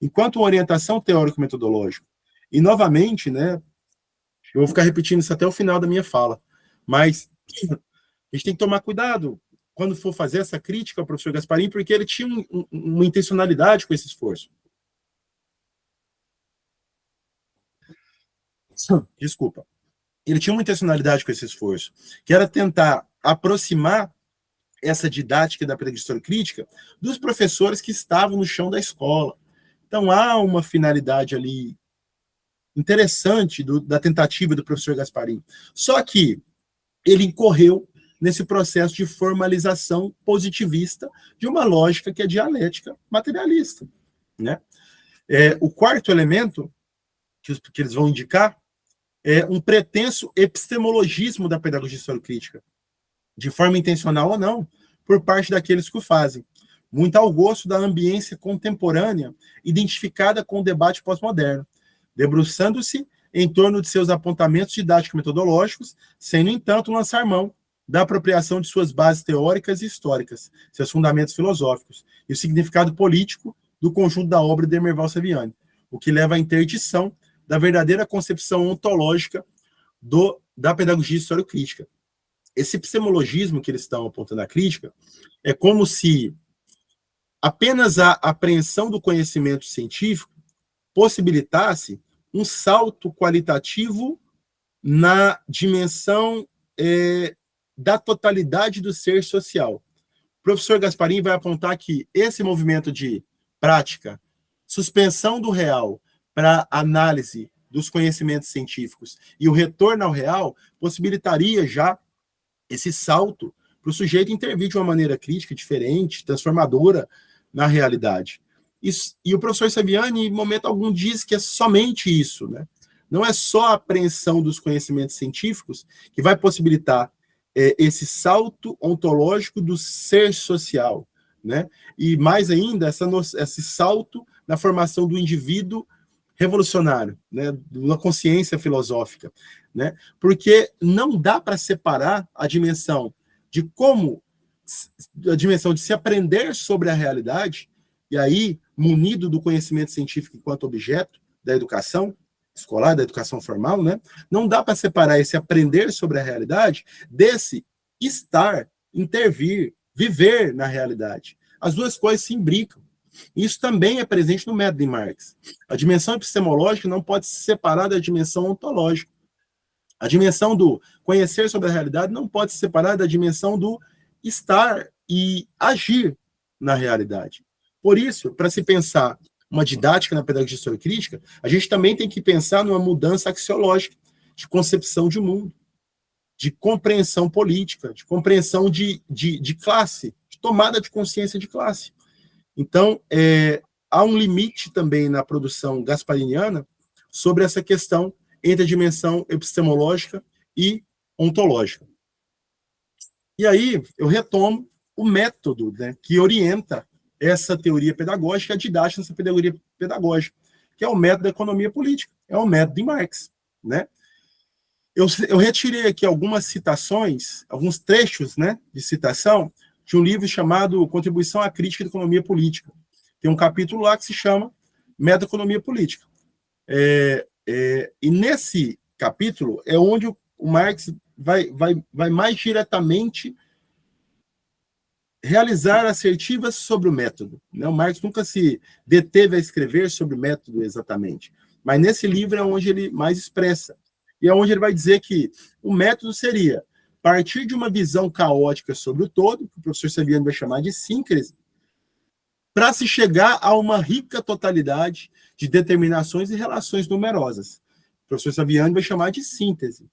enquanto orientação teórico-metodológica. E, novamente, né, eu vou ficar repetindo isso até o final da minha fala, mas a gente tem que tomar cuidado quando for fazer essa crítica ao professor Gasparim, porque ele tinha uma intencionalidade com esse esforço. Desculpa. Ele tinha uma intencionalidade com esse esforço, que era tentar aproximar essa didática da pedagogia historiocrítica dos professores que estavam no chão da escola. Então, há uma finalidade ali interessante da tentativa do professor Gasparim. Só que ele incorreu nesse processo de formalização positivista de uma lógica que é dialética materialista, né? O quarto elemento que eles vão indicar é um pretenso epistemologismo da pedagogia historiocrítica, de forma intencional ou não, por parte daqueles que o fazem, muito ao gosto da ambiência contemporânea identificada com o debate pós-moderno, debruçando-se em torno de seus apontamentos didático-metodológicos, sem, no entanto, lançar mão da apropriação de suas bases teóricas e históricas, seus fundamentos filosóficos e o significado político do conjunto da obra de Emerval Saviani, o que leva à interdição da verdadeira concepção ontológica da pedagogia historiocrítica. Esse epistemologismo que eles estão apontando à crítica é como se apenas a apreensão do conhecimento científico possibilitasse um salto qualitativo na dimensão da totalidade do ser social. O professor Gasparim vai apontar que esse movimento de prática, suspensão do real para análise dos conhecimentos científicos e o retorno ao real possibilitaria já esse salto para o sujeito intervir de uma maneira crítica, diferente, transformadora na realidade. E o professor Saviani, em momento algum, diz que é somente isso, né? Não é só a apreensão dos conhecimentos científicos que vai possibilitar esse salto ontológico do ser social, né? E mais ainda, esse salto na formação do indivíduo revolucionário, né? Da consciência filosófica, né? Porque não dá para separar a dimensão de se aprender sobre a realidade, e aí, munido do conhecimento científico enquanto objeto da educação escolar, da educação formal, né? Não dá para separar esse aprender sobre a realidade desse estar, intervir, viver na realidade. As duas coisas se imbricam. Isso também é presente no método de Marx. A dimensão epistemológica não pode se separar da dimensão ontológica. A dimensão do conhecer sobre a realidade não pode se separar da dimensão do estar e agir na realidade. Por isso, para se pensar uma didática na pedagogia historiocrítica, a gente também tem que pensar numa mudança axiológica de concepção de mundo, de compreensão política, de compreensão de classe, de tomada de consciência de classe. Então, há um limite também na produção gaspariniana sobre essa questão entre a dimensão epistemológica e ontológica. E aí, eu retomo o método, né, que orienta essa teoria pedagógica, a didática dessa pedagogia pedagógica, que é o método da economia política, é o método de Marx, né? Eu retirei aqui algumas citações, alguns trechos, né, de citação de um livro chamado Contribuição à Crítica da Economia Política. Tem um capítulo lá que se chama Método da Economia Política. E nesse capítulo é onde o Marx vai mais diretamente realizar assertivas sobre o método. O Marx nunca se deteve a escrever sobre o método exatamente, mas nesse livro é onde ele mais expressa, e é onde ele vai dizer que o método seria partir de uma visão caótica sobre o todo, que o professor Saviani vai chamar de síncrese, para se chegar a uma rica totalidade de determinações e relações numerosas. O professor Saviani vai chamar de síntese,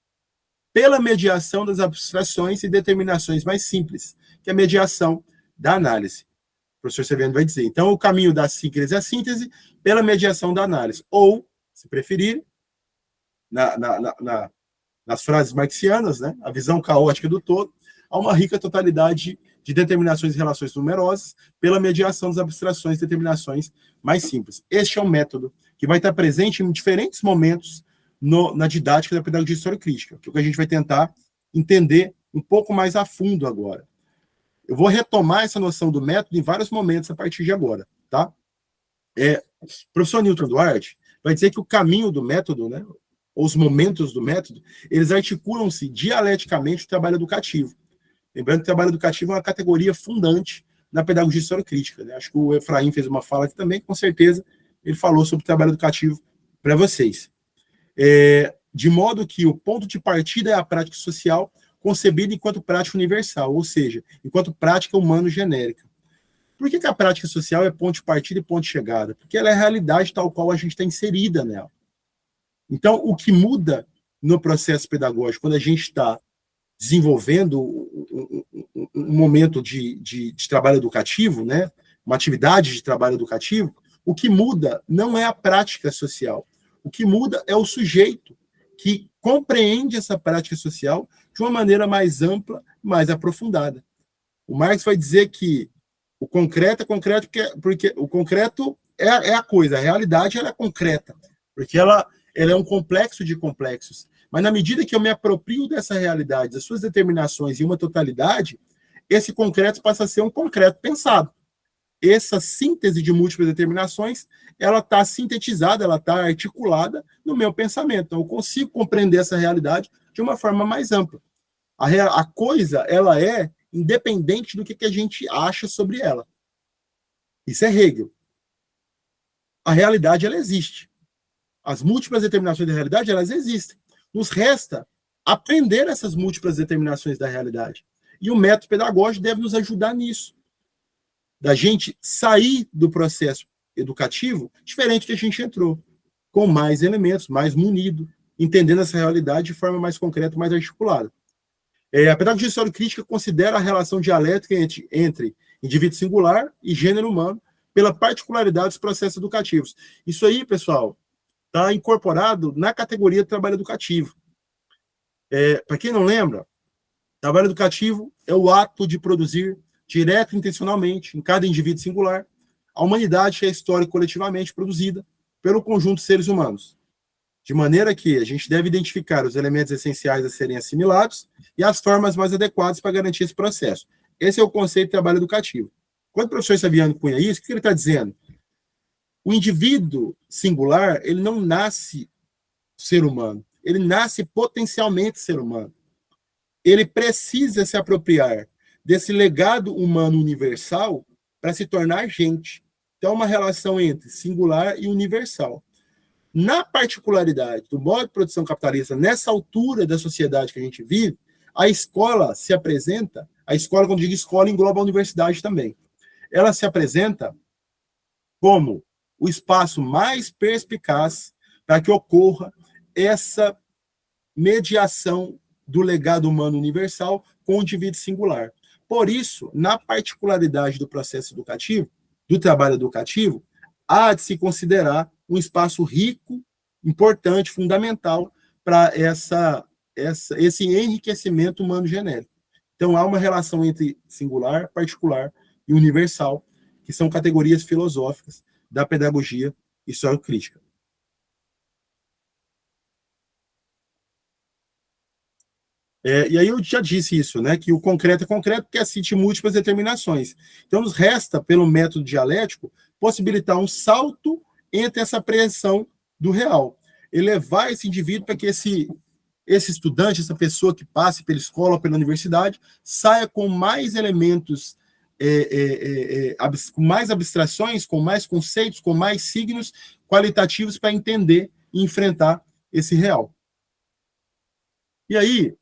pela mediação das abstrações e determinações mais simples, que é a mediação da análise. O professor Saviani vai dizer, então, o caminho da síncrese é a síntese pela mediação da análise. Ou, se preferir, nas frases marxianas, né, a visão caótica do todo, há uma rica totalidade de determinações e relações numerosas pela mediação das abstrações e determinações mais simples. Este é um método que vai estar presente em diferentes momentos na didática da pedagogia historiocrítica, que é o que a gente vai tentar entender um pouco mais a fundo agora. Eu vou retomar essa noção do método em vários momentos a partir de agora, tá? O professor Newton Duarte vai dizer que o caminho do método, né, ou os momentos do método, eles articulam-se dialeticamente o trabalho educativo. Lembrando que o trabalho educativo é uma categoria fundante na pedagogia historiocrítica, né? Acho que o Efraim fez uma fala aqui também, com certeza ele falou sobre o trabalho educativo para vocês. De modo que o ponto de partida é a prática social concebida enquanto prática universal, ou seja, enquanto prática humano-genérica. Por que a prática social é ponto de partida e ponto de chegada? Porque ela é a realidade tal qual a gente está inserida nela. Então, o que muda no processo pedagógico, quando a gente está desenvolvendo um momento de trabalho educativo, né, uma atividade de trabalho educativo, o que muda não é a prática social. O que muda é o sujeito que compreende essa prática social de uma maneira mais ampla, mais aprofundada. O Marx vai dizer que o concreto é concreto porque o concreto é a coisa, a realidade ela é concreta, porque ela é um complexo de complexos. Mas na medida que eu me aproprio dessa realidade, das suas determinações em uma totalidade, esse concreto passa a ser um concreto pensado. Essa síntese de múltiplas determinações, ela está sintetizada, ela está articulada no meu pensamento. Então, eu consigo compreender essa realidade de uma forma mais ampla. A coisa, ela é independente do que a gente acha sobre ela. Isso é Hegel. A realidade, ela existe. As múltiplas determinações da realidade, elas existem. Nos resta aprender essas múltiplas determinações da realidade. E o método pedagógico deve nos ajudar nisso. Da gente sair do processo educativo diferente do que a gente entrou. com mais elementos, mais munido, entendendo essa realidade de forma mais concreta, mais articulada. A pedagogia histórico-crítica considera a relação dialética entre indivíduo singular e gênero humano pela particularidade dos processos educativos. Isso aí, pessoal, está incorporado na categoria de trabalho educativo. Para quem não lembra, trabalho educativo é o ato de produzir, direto e intencionalmente, em cada indivíduo singular, a humanidade e a história coletivamente produzida pelo conjunto de seres humanos. De maneira que a gente deve identificar os elementos essenciais a serem assimilados e as formas mais adequadas para garantir esse processo. Esse é o conceito de trabalho educativo. Quando o professor Saviani cunha isso, o que ele está dizendo? O indivíduo singular, ele não nasce ser humano, ele nasce potencialmente ser humano. Ele precisa se apropriar desse legado humano universal para se tornar gente. Então, é uma relação entre singular e universal. Na particularidade do modo de produção capitalista, nessa altura da sociedade que a gente vive, a escola se apresenta, a escola, quando digo escola, engloba a universidade também, ela se apresenta como o espaço mais perspicaz para que ocorra essa mediação do legado humano universal com o indivíduo singular. Por isso, na particularidade do processo educativo, do trabalho educativo, há de se considerar um espaço rico, importante, fundamental para esse enriquecimento humano genérico. Então, há uma relação entre singular, particular e universal, que são categorias filosóficas da pedagogia histórico-crítica. E aí eu já disse isso, né, que o concreto é concreto porque assiste múltiplas determinações. Então, nos resta, pelo método dialético, possibilitar um salto entre essa apreensão do real. Elevar esse indivíduo para que esse estudante, essa pessoa que passe pela escola ou pela universidade, saia com mais elementos, com mais abstrações, com mais conceitos, com mais signos qualitativos para entender e enfrentar esse real. E aí,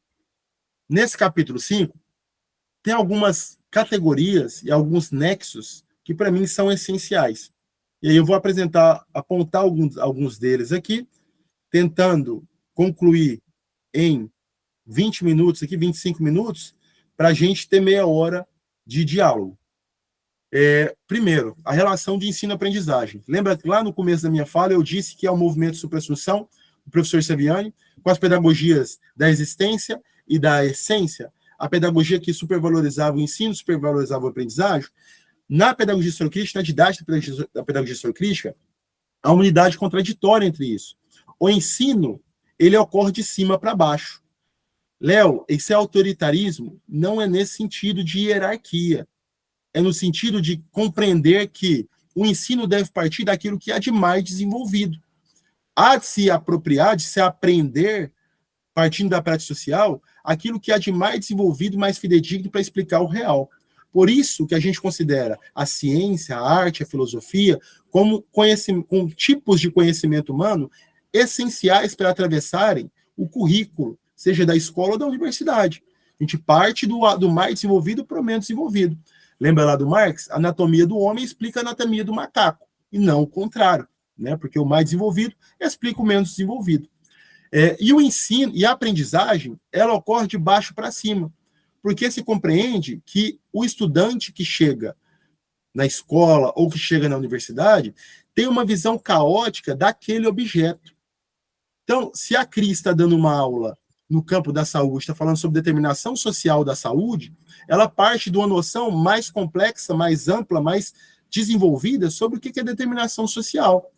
nesse capítulo 5, tem algumas categorias e alguns nexos que, para mim, são essenciais. E aí eu vou apontar alguns deles aqui, tentando concluir em 20 minutos, aqui 25 minutos, para a gente ter meia hora de diálogo. Primeiro, a relação de ensino-aprendizagem. Lembra que lá no começo da minha fala eu disse que é o movimento de supersunção, do professor Saviani, com as pedagogias da existência e da essência, a pedagogia que supervalorizava o ensino, supervalorizava a aprendizagem. Na pedagogia histórico-crítica, na didática da pedagogia histórico-crítica, há uma unidade contraditória entre isso. O ensino, ele ocorre de cima para baixo. Léo, esse autoritarismo não é nesse sentido de hierarquia. É no sentido de compreender que o ensino deve partir daquilo que há de mais desenvolvido. Há de se apropriar, de se aprender, partindo da prática social, aquilo que há de mais desenvolvido, mais fidedigno para explicar o real. Por isso que a gente considera a ciência, a arte, a filosofia, como tipos de conhecimento humano essenciais para atravessarem o currículo, seja da escola ou da universidade. A gente parte do mais desenvolvido para o menos desenvolvido. Lembra lá do Marx? A anatomia do homem explica a anatomia do macaco, e não o contrário, né? Porque o mais desenvolvido explica o menos desenvolvido. E o ensino e a aprendizagem, ela ocorre de baixo para cima, porque se compreende que o estudante que chega na escola ou que chega na universidade tem uma visão caótica daquele objeto. Então, se a Cris está dando uma aula no campo da saúde, está falando sobre determinação social da saúde, ela parte de uma noção mais complexa, mais ampla, mais desenvolvida sobre o que é determinação social.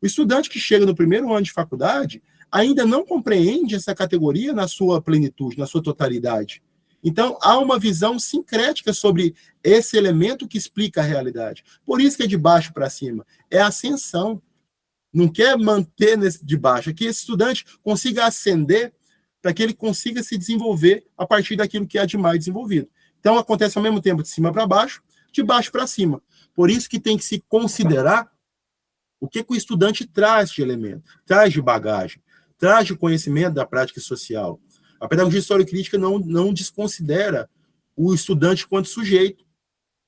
O estudante que chega no primeiro ano de faculdade ainda não compreende essa categoria na sua plenitude, na sua totalidade. Então, há uma visão sincrética sobre esse elemento que explica a realidade. Por isso que é de baixo para cima. É ascensão. Não quer manter de baixo. É que esse estudante consiga ascender para que ele consiga se desenvolver a partir daquilo que há de mais desenvolvido. Então, acontece ao mesmo tempo de cima para baixo, de baixo para cima. Por isso que tem que se considerar o que o estudante traz de elemento, traz de bagagem, traz de conhecimento da prática social. A pedagogia histórico-crítica não desconsidera o estudante quanto sujeito.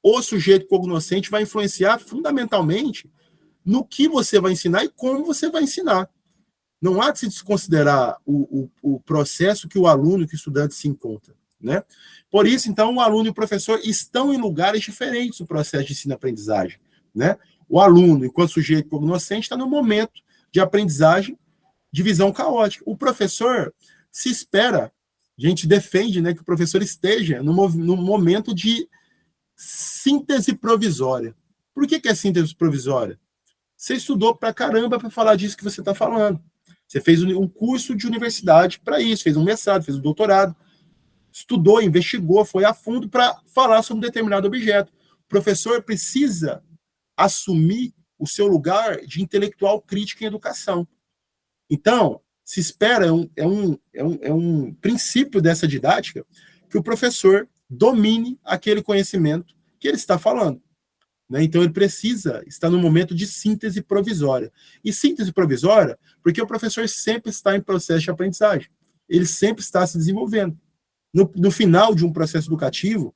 O sujeito cognoscente vai influenciar fundamentalmente no que você vai ensinar e como você vai ensinar. Não há de se desconsiderar o processo que o aluno, que o estudante se encontra, né? Por isso, então, o aluno e o professor estão em lugares diferentes no processo de ensino-aprendizagem, né? O aluno, enquanto sujeito cognoscente, está no momento de aprendizagem de visão caótica. O professor se espera, a gente defende, né, que o professor esteja no momento de síntese provisória. Por que é síntese provisória? Você estudou pra caramba para falar disso que você está falando. Você fez um curso de universidade para isso, fez um mestrado, fez um doutorado, estudou, investigou, foi a fundo para falar sobre um determinado objeto. O professor precisa assumir o seu lugar de intelectual crítico em educação. Então, se espera, é um princípio dessa didática, que o professor domine aquele conhecimento que ele está falando. Né? Então, ele precisa estar no momento de síntese provisória. E síntese provisória, porque o professor sempre está em processo de aprendizagem. Ele sempre está se desenvolvendo. No final de um processo educativo,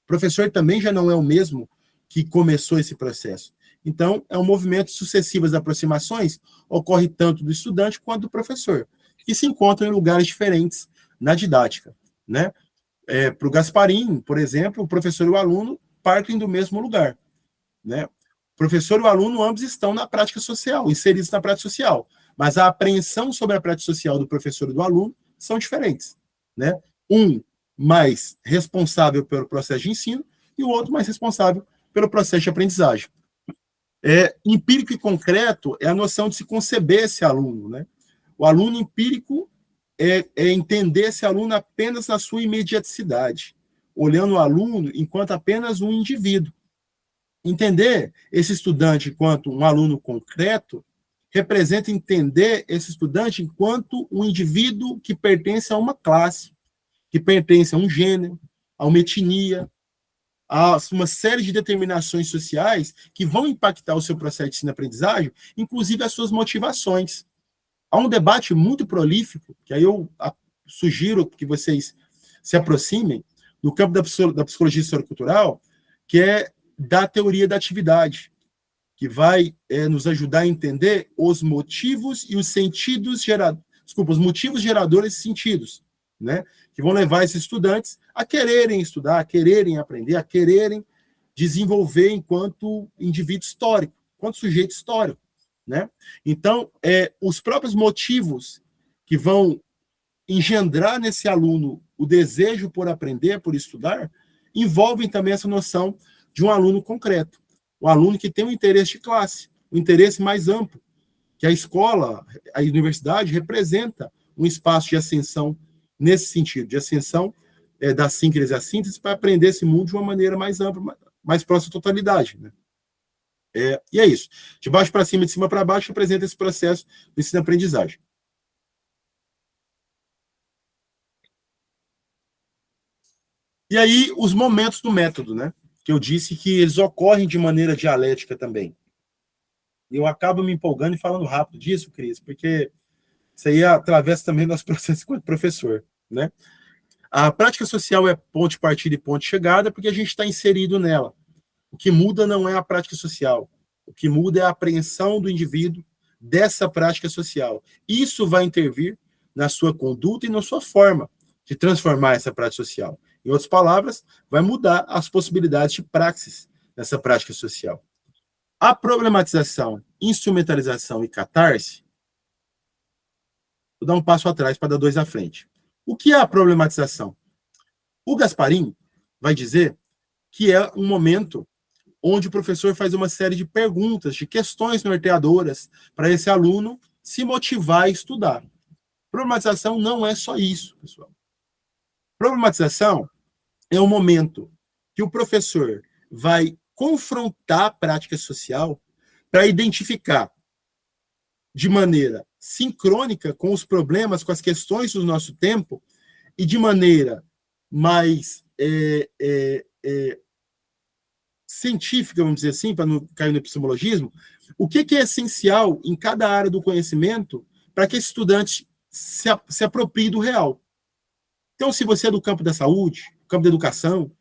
o professor também já não é o mesmo que começou esse processo. Então, é um movimento de sucessivas aproximações, ocorre tanto do estudante quanto do professor, que se encontram em lugares diferentes na didática. Né? Para o Gasparin, por exemplo, o professor e o aluno partem do mesmo lugar. Né? O professor e o aluno, ambos estão na prática social, inseridos na prática social, mas a apreensão sobre a prática social do professor e do aluno são diferentes. Né? Um mais responsável pelo processo de ensino e o outro mais responsável pelo processo de aprendizagem. Empírico e concreto é a noção de se conceber esse aluno. Né? O aluno empírico é entender esse aluno apenas na sua imediaticidade, olhando o aluno enquanto apenas um indivíduo. Entender esse estudante enquanto um aluno concreto representa entender esse estudante enquanto um indivíduo que pertence a uma classe, que pertence a um gênero, a uma etnia, a uma série de determinações sociais que vão impactar o seu processo de ensino-aprendizagem, inclusive as suas motivações. Há um debate muito prolífico, que aí eu sugiro que vocês se aproximem, no campo da psicologia sociocultural, que é da teoria da atividade, que vai nos ajudar a entender os motivos e os sentidos os motivos geradores de sentidos, né? Que vão levar esses estudantes a quererem estudar, a quererem aprender, a quererem desenvolver enquanto indivíduo histórico, enquanto sujeito histórico, né? Então, os próprios motivos que vão engendrar nesse aluno o desejo por aprender, por estudar, envolvem também essa noção de um aluno concreto, um aluno que tem um interesse de classe, um interesse mais amplo, que a escola, a universidade representa um espaço de ascensão nesse sentido, de ascensão da síncrese à síntese para aprender esse mundo de uma maneira mais ampla, mais próxima à totalidade. Né? E é isso. De baixo para cima, de cima para baixo, representa esse processo de ensino-aprendizagem. E aí, os momentos do método, né? Que eu disse que eles ocorrem de maneira dialética também. Eu acabo me empolgando e falando rápido disso, Cris, porque isso aí atravessa também nosso processo como professor, né? A prática social é ponto de partida e ponto de chegada, porque a gente está inserido nela. O que muda não é a prática social. O que muda é a apreensão do indivíduo dessa prática social. Isso vai intervir na sua conduta e na sua forma de transformar essa prática social. Em outras palavras, vai mudar as possibilidades de praxis nessa prática social. A problematização, instrumentalização e catarse, vou dar um passo atrás para dar dois à frente. O que é a problematização? O Gasparin vai dizer que é um momento onde o professor faz uma série de perguntas, de questões norteadoras para esse aluno se motivar a estudar. Problematização não é só isso, pessoal. Problematização é um momento que o professor vai confrontar a prática social para identificar de maneira sincrônica com os problemas, com as questões do nosso tempo e de maneira mais científica, vamos dizer assim, para não cair no epistemologismo, o que é essencial em cada área do conhecimento para que esse estudante se aproprie do real. Então, se você é do campo da saúde, campo da educação,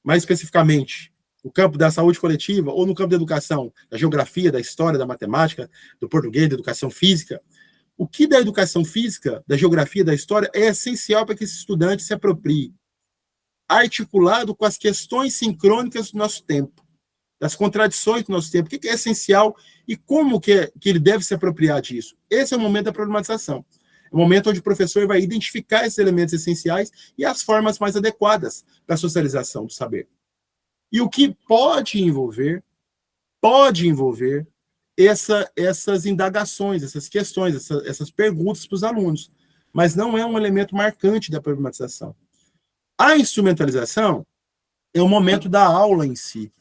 mais especificamente no campo da saúde coletiva, ou no campo da educação, da geografia, da história, da matemática, do português, da educação física, o que da educação física, da geografia, da história, é essencial para que esse estudante se aproprie, articulado com as questões sincrônicas do nosso tempo, das contradições do nosso tempo, o que é essencial e como que ele deve se apropriar disso. Esse é o momento da problematização. É o momento onde o professor vai identificar esses elementos essenciais e as formas mais adequadas para a socialização do saber. E o que pode envolver essas indagações, essas questões, essas perguntas para os alunos, mas não é um elemento marcante da problematização. A instrumentalização é o momento da aula em si,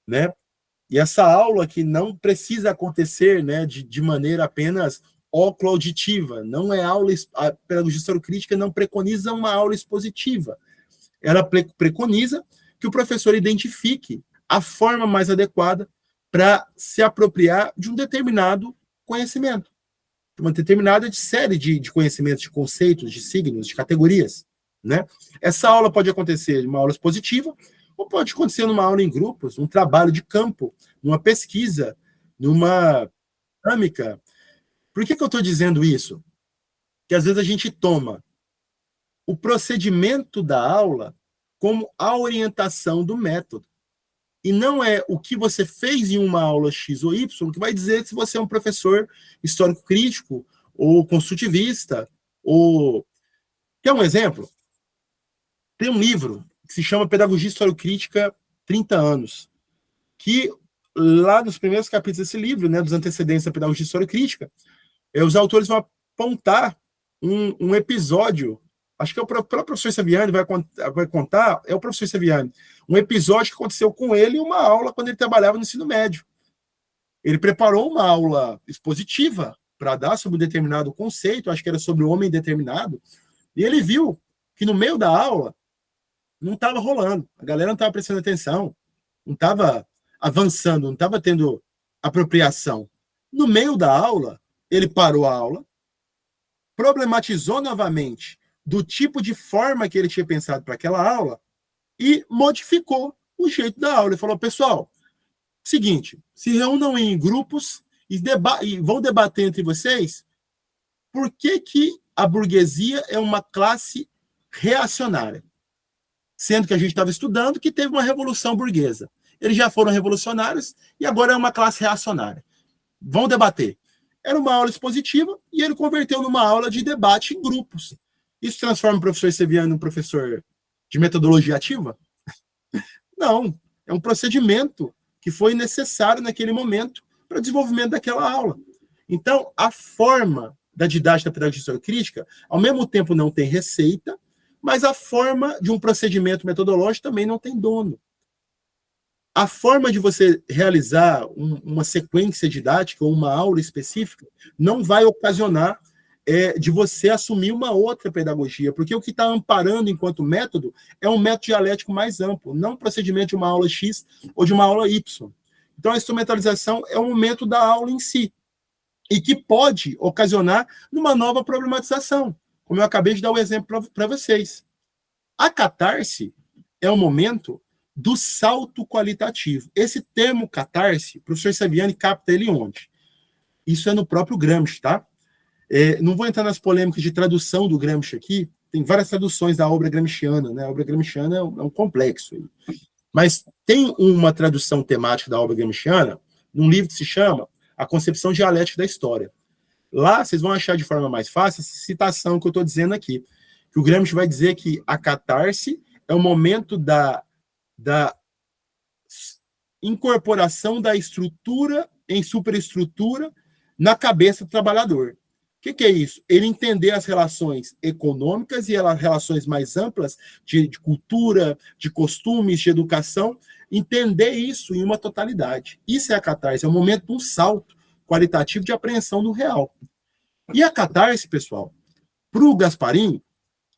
né? E essa aula que não precisa acontecer, né, de maneira apenas oclo-auditiva, não é aula, a pedagogia historiocrítica não preconiza uma aula expositiva, ela preconiza que o professor identifique a forma mais adequada para se apropriar de um determinado conhecimento, de uma determinada série de conhecimentos, de conceitos, de signos, de categorias, né? Essa aula pode acontecer em uma aula expositiva, ou pode acontecer numa aula em grupos, num trabalho de campo, numa pesquisa, numa dinâmica. Por que eu estou dizendo isso? Que às vezes a gente toma o procedimento da aula como a orientação do método. E não é o que você fez em uma aula X ou Y que vai dizer se você é um professor histórico-crítico ou construtivista. Ou... Quer um exemplo? Tem um livro que se chama Pedagogia Historiocrítica 30 anos, que lá nos primeiros capítulos desse livro, né, dos antecedentes da pedagogia historiocrítica, os autores vão apontar um episódio, acho que é o próprio professor Saviani vai contar, é o professor Saviani, um episódio que aconteceu com ele em uma aula quando ele trabalhava no ensino médio. Ele preparou uma aula expositiva para dar sobre um determinado conceito, acho que era sobre o homem determinado, e ele viu que no meio da aula não estava rolando, a galera não estava prestando atenção, não estava avançando, não estava tendo apropriação. No meio da aula, ele parou a aula, problematizou novamente do tipo de forma que ele tinha pensado para aquela aula e modificou o jeito da aula. Ele falou, pessoal, seguinte, se reúnam em grupos e vão debater entre vocês por que a burguesia é uma classe reacionária. Sendo que a gente estava estudando que teve uma revolução burguesa. Eles já foram revolucionários e agora é uma classe reacionária. Vão debater. Era uma aula expositiva e ele converteu numa aula de debate em grupos. Isso transforma o professor Saviani num professor de metodologia ativa? Não. É um procedimento que foi necessário naquele momento para o desenvolvimento daquela aula. Então, a forma da didática da pedagogia historiocrítica, ao mesmo tempo não tem receita, mas a forma de um procedimento metodológico também não tem dono. A forma de você realizar uma sequência didática ou uma aula específica não vai ocasionar de você assumir uma outra pedagogia, porque o que está amparando enquanto método é um método dialético mais amplo, não um procedimento de uma aula X ou de uma aula Y. Então, a instrumentalização é o momento da aula em si, e que pode ocasionar numa nova problematização, como eu acabei de dar o exemplo para vocês. A catarse é o momento do salto qualitativo. Esse termo catarse, o professor Saviani capta ele onde? Isso é no próprio Gramsci, tá? Não vou entrar nas polêmicas de tradução do Gramsci aqui, tem várias traduções da obra gramsciana, né? A obra gramsciana é um complexo. Mas tem uma tradução temática da obra gramsciana, num livro que se chama A Concepção Dialética da História. Lá, vocês vão achar de forma mais fácil essa citação que eu estou dizendo aqui, que o Gramsci vai dizer que a catarse é o momento da incorporação da estrutura em superestrutura na cabeça do trabalhador. O que é isso? Ele entender as relações econômicas e as relações mais amplas de cultura, de costumes, de educação, entender isso em uma totalidade. Isso é a catarse, é o momento de um salto qualitativo de apreensão do real. E a catarse, pessoal, para o Gasparin,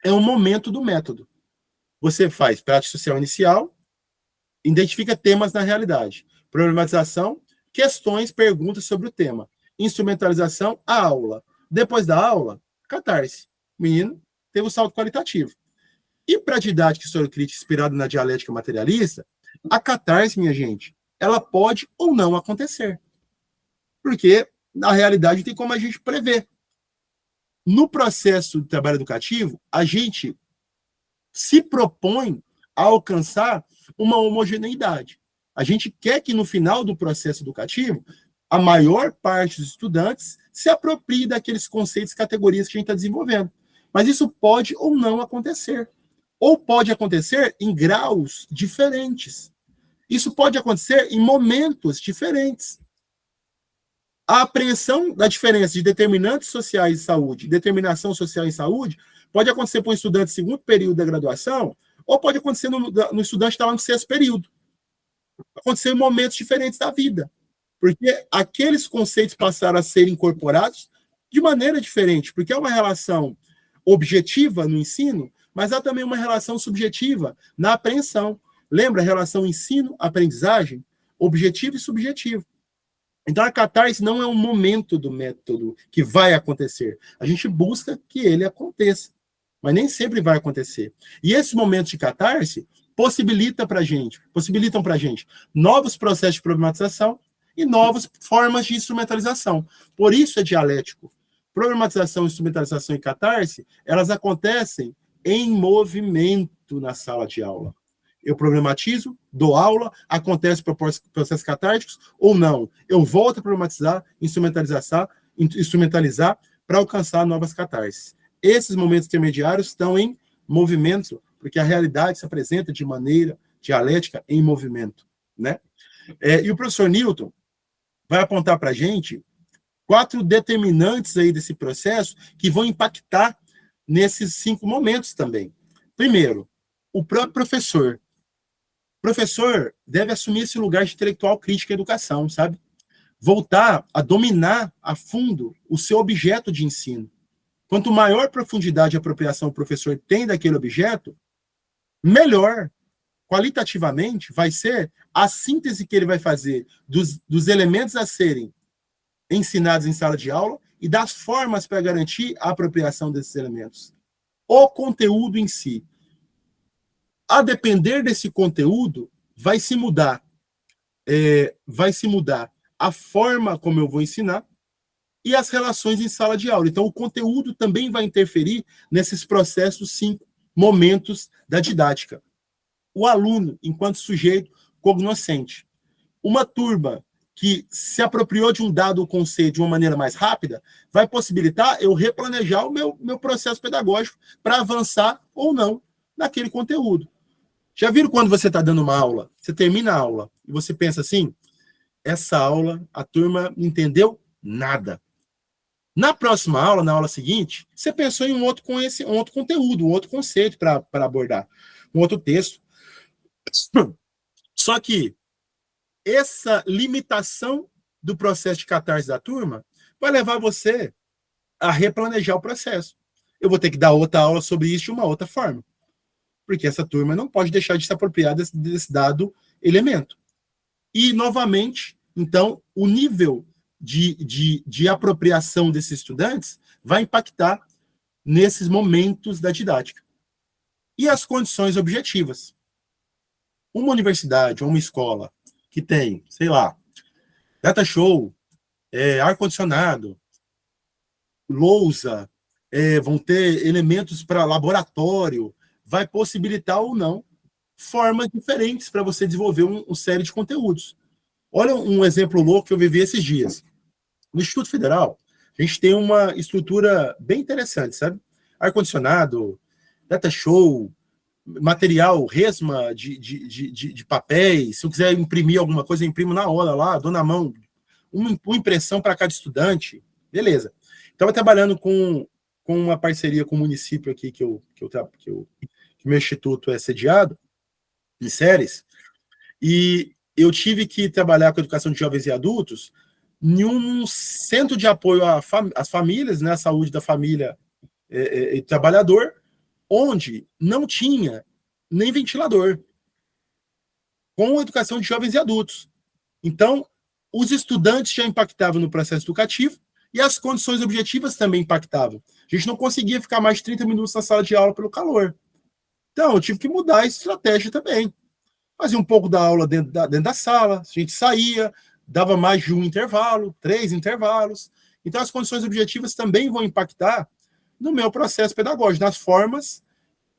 é um momento do método. Você faz prática social inicial, identifica temas na realidade. Problematização, questões, perguntas sobre o tema. Instrumentalização, a aula. Depois da aula, catarse. O menino teve um salto qualitativo. E para a didática historiocrítica inspirada na dialética materialista, A catarse, minha gente, ela pode ou não acontecer. Porque, na realidade, tem como a gente prever. No processo de trabalho educativo, a gente se propõe a alcançar uma homogeneidade. A gente quer que, no final do processo educativo, a maior parte dos estudantes se aproprie daqueles conceitos e categorias que a gente está desenvolvendo. Mas isso pode ou não acontecer. Ou pode acontecer em graus diferentes. Isso pode acontecer em momentos diferentes. A apreensão da diferença de determinantes sociais de saúde, determinação social em saúde, pode acontecer para um estudante de segundo período da graduação, ou pode acontecer no estudante que está lá no sexto período. Acontecer em momentos diferentes da vida. Porque aqueles conceitos passaram a ser incorporados de maneira diferente, porque é uma relação objetiva no ensino, mas há também uma relação subjetiva na apreensão. Lembra a relação ensino-aprendizagem? Objetivo e subjetivo. Então, a catarse não é um momento do método que vai acontecer. A gente busca que ele aconteça, mas nem sempre vai acontecer. E esses momentos de catarse possibilitam para a gente novos processos de problematização e novas formas de instrumentalização. Por isso é dialético. Problematização, instrumentalização e catarse, elas acontecem em movimento na sala de aula. Eu problematizo, dou aula, acontece processos catárticos ou não. Eu volto a problematizar, instrumentalizar para alcançar novas catarses. Esses momentos intermediários estão em movimento, porque a realidade se apresenta de maneira dialética em movimento, né? E o professor Newton vai apontar para a gente 4 determinantes aí desse processo que vão impactar nesses 5 momentos também. Primeiro, o próprio professor. O professor deve assumir esse lugar de intelectual crítica à educação, sabe? Voltar a dominar a fundo o seu objeto de ensino. Quanto maior profundidade e apropriação o professor tem daquele objeto, melhor, qualitativamente, vai ser a síntese que ele vai fazer dos elementos a serem ensinados em sala de aula e das formas para garantir a apropriação desses elementos. O conteúdo em si. A depender desse conteúdo, vai se mudar a forma como eu vou ensinar e as relações em sala de aula. Então, o conteúdo também vai interferir nesses processos 5 momentos da didática. O aluno, enquanto sujeito cognoscente. Uma turma que se apropriou de um dado conceito de uma maneira mais rápida, vai possibilitar eu replanejar o meu processo pedagógico para avançar ou não naquele conteúdo. Já viram quando você está dando uma aula, você termina a aula e você pensa assim, essa aula a turma não entendeu nada. Na próxima aula, na aula seguinte, você pensou em um outro conteúdo, um outro conceito para abordar, um outro texto. Só que essa limitação do processo de catarse da turma vai levar você a replanejar o processo. Eu vou ter que dar outra aula sobre isso de uma outra forma. Porque essa turma não pode deixar de se apropriar desse dado elemento. E, novamente, então, o nível de apropriação desses estudantes vai impactar nesses momentos da didática. E as condições objetivas. Uma universidade ou uma escola que tem, sei lá, data show, ar-condicionado, lousa, vão ter elementos para laboratório, vai possibilitar ou não formas diferentes para você desenvolver uma série de conteúdos. Olha um exemplo louco que eu vivi esses dias. No Instituto Federal, a gente tem uma estrutura bem interessante, sabe? Ar-condicionado, data show, material, resma de papéis. Se eu quiser imprimir alguma coisa, eu imprimo na hora lá, dou na mão. Uma impressão para cada estudante. Beleza. Estava trabalhando com uma parceria com o município aqui que meu instituto é sediado, em Séries, e eu tive que trabalhar com a educação de jovens e adultos em um centro de apoio às famílias, né, a saúde da família e trabalhador, onde não tinha nem ventilador, com a educação de jovens e adultos. Então, os estudantes já impactavam no processo educativo e as condições objetivas também impactavam. A gente não conseguia ficar mais de 30 minutos na sala de aula pelo calor. Então, eu tive que mudar a estratégia também. fazia um pouco da aula dentro da sala, a gente saía, dava mais de um intervalo, 3 intervalos. Então, as condições objetivas também vão impactar no meu processo pedagógico, nas formas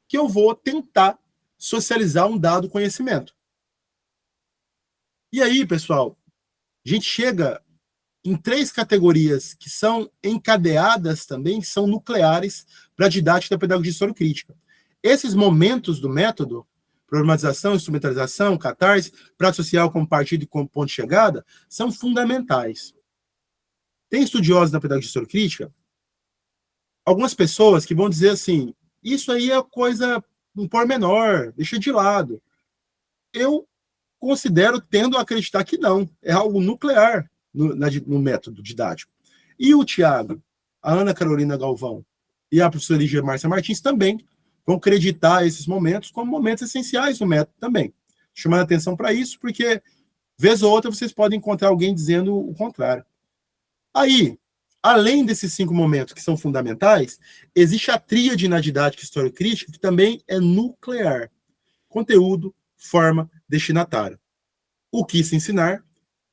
que eu vou tentar socializar um dado conhecimento. E aí, pessoal, a gente chega em 3 categorias que são encadeadas também, que são nucleares para a didática da pedagogia historiocrítica. Esses momentos do método, problematização, instrumentalização, catarse, prática social como partido e como ponto de chegada, são fundamentais. Tem estudiosos da pedagogia historiocrítica, algumas pessoas que vão dizer assim, isso aí é coisa, um pormenor, deixa de lado. Eu considero, tendo a acreditar que não, é algo nuclear no método didático. E o Tiago, a Ana Carolina Galvão e a professora Lígia Márcia Martins também vão acreditar esses momentos como momentos essenciais do método também. Chamando a atenção para isso, porque, vez ou outra, vocês podem encontrar alguém dizendo o contrário. Aí, além desses 5 momentos que são fundamentais, existe a tríade na didática historiocrítica, que também é nuclear. Conteúdo, forma, destinatário. O que se ensinar,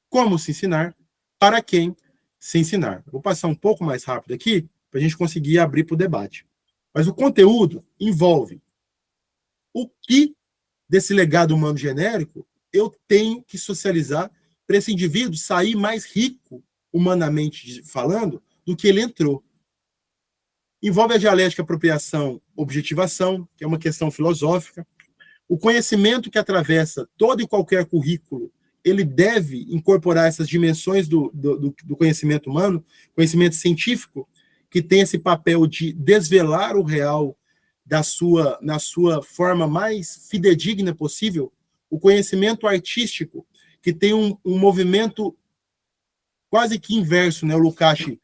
como se ensinar, para quem se ensinar. Vou passar um pouco mais rápido aqui, para a gente conseguir abrir para o debate. Mas o conteúdo envolve o que desse legado humano genérico eu tenho que socializar para esse indivíduo sair mais rico, humanamente falando, do que ele entrou. Envolve a dialética, apropriação, objetivação, que é uma questão filosófica. O conhecimento que atravessa todo e qualquer currículo, ele deve incorporar essas dimensões do conhecimento humano, conhecimento científico, que tem esse papel de desvelar o real na sua forma mais fidedigna possível, o conhecimento artístico, que tem um movimento quase que inverso, né? O Lukács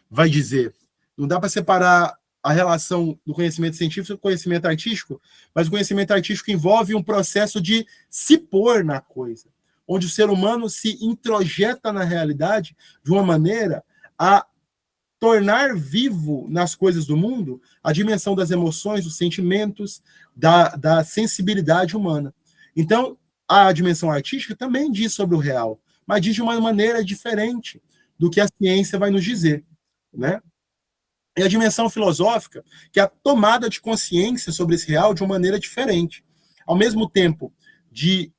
vai dizer. Não dá para separar a relação do conhecimento científico do conhecimento artístico, mas o conhecimento artístico envolve um processo de se pôr na coisa, onde o ser humano se introjeta na realidade de uma maneira a tornar vivo nas coisas do mundo a dimensão das emoções, dos sentimentos, da sensibilidade humana. Então, a dimensão artística também diz sobre o real, mas diz de uma maneira diferente do que a ciência vai nos dizer, né? E a dimensão filosófica, que é a tomada de consciência sobre esse real de uma maneira diferente. Ao mesmo tempo de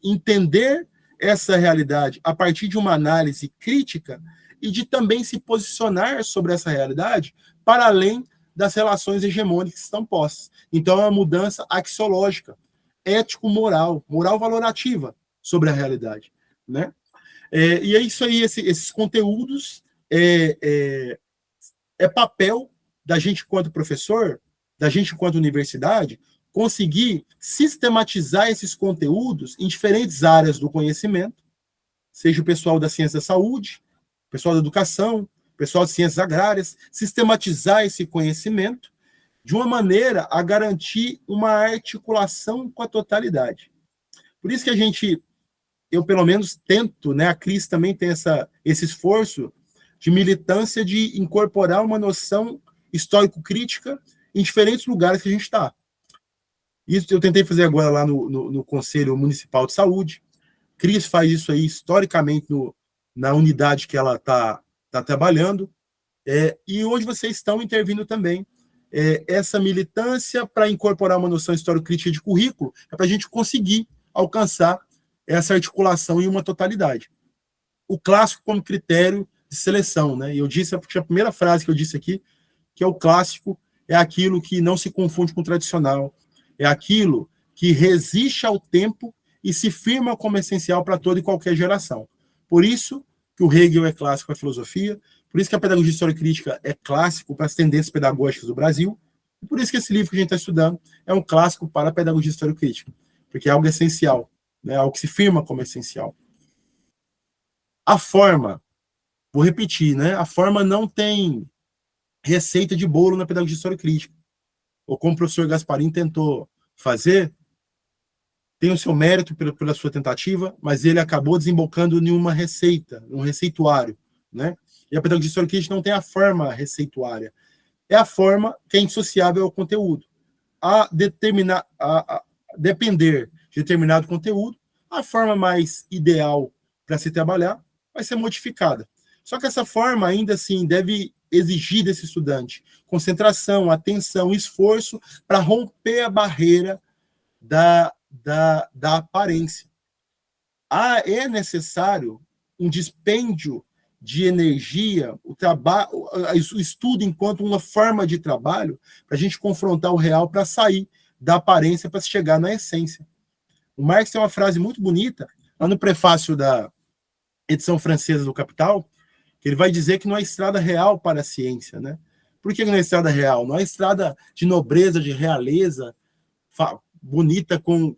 entender essa realidade a partir de uma análise crítica e de também se posicionar sobre essa realidade para além das relações hegemônicas que estão postas. Então, é uma mudança axiológica, ético-moral, moral valorativa sobre a realidade, né? E é isso aí, esses conteúdos é papel da gente enquanto professor, da gente enquanto universidade, conseguir sistematizar esses conteúdos em diferentes áreas do conhecimento, seja o pessoal da ciência da saúde, o pessoal da educação, o pessoal de ciências agrárias, sistematizar esse conhecimento de uma maneira a garantir uma articulação com a totalidade. Por isso que eu pelo menos tento, né, a Cris também tem esse esforço de militância de incorporar uma noção histórico-crítica em diferentes lugares que a gente está. Isso eu tentei fazer agora lá no Conselho Municipal de Saúde. Cris faz isso aí historicamente na unidade que ela está trabalhando, e onde vocês estão intervindo também. Essa militância para incorporar uma noção histórico-crítica de currículo é para a gente conseguir alcançar essa articulação em uma totalidade. O clássico como critério de seleção, né? E eu disse, a primeira frase que eu disse aqui, que é o clássico, é aquilo que não se confunde com o tradicional, é aquilo que resiste ao tempo e se firma como essencial para toda e qualquer geração. Por isso que o Hegel é clássico para a filosofia, por isso que a pedagogia histórico-crítica é clássico para as tendências pedagógicas do Brasil, e por isso que esse livro que a gente está estudando é um clássico para a pedagogia histórico-crítica, porque é algo essencial, né? Algo que se firma como essencial. A forma, vou repetir, né? A forma não tem receita de bolo na pedagogia histórico-crítica. Ou como o professor Gasparim tentou fazer, tem o seu mérito pela sua tentativa, mas ele acabou desembocando em uma receita, um receituário, né? E a pedagogia histórico-crítica não tem a forma receituária. É a forma que é indissociável ao conteúdo. A depender de determinado conteúdo, a forma mais ideal para se trabalhar vai ser modificada. Só que essa forma, ainda assim, deve exigir desse estudante concentração, atenção, esforço para romper a barreira da aparência. É necessário um dispêndio de energia, o estudo enquanto uma forma de trabalho, para a gente confrontar o real, para sair da aparência, para chegar na essência. O Marx tem uma frase muito bonita, lá no prefácio da edição francesa do Capital, que ele vai dizer que não há estrada real para a ciência, né? Por que não é estrada real? Não é estrada de nobreza, de realeza, bonita com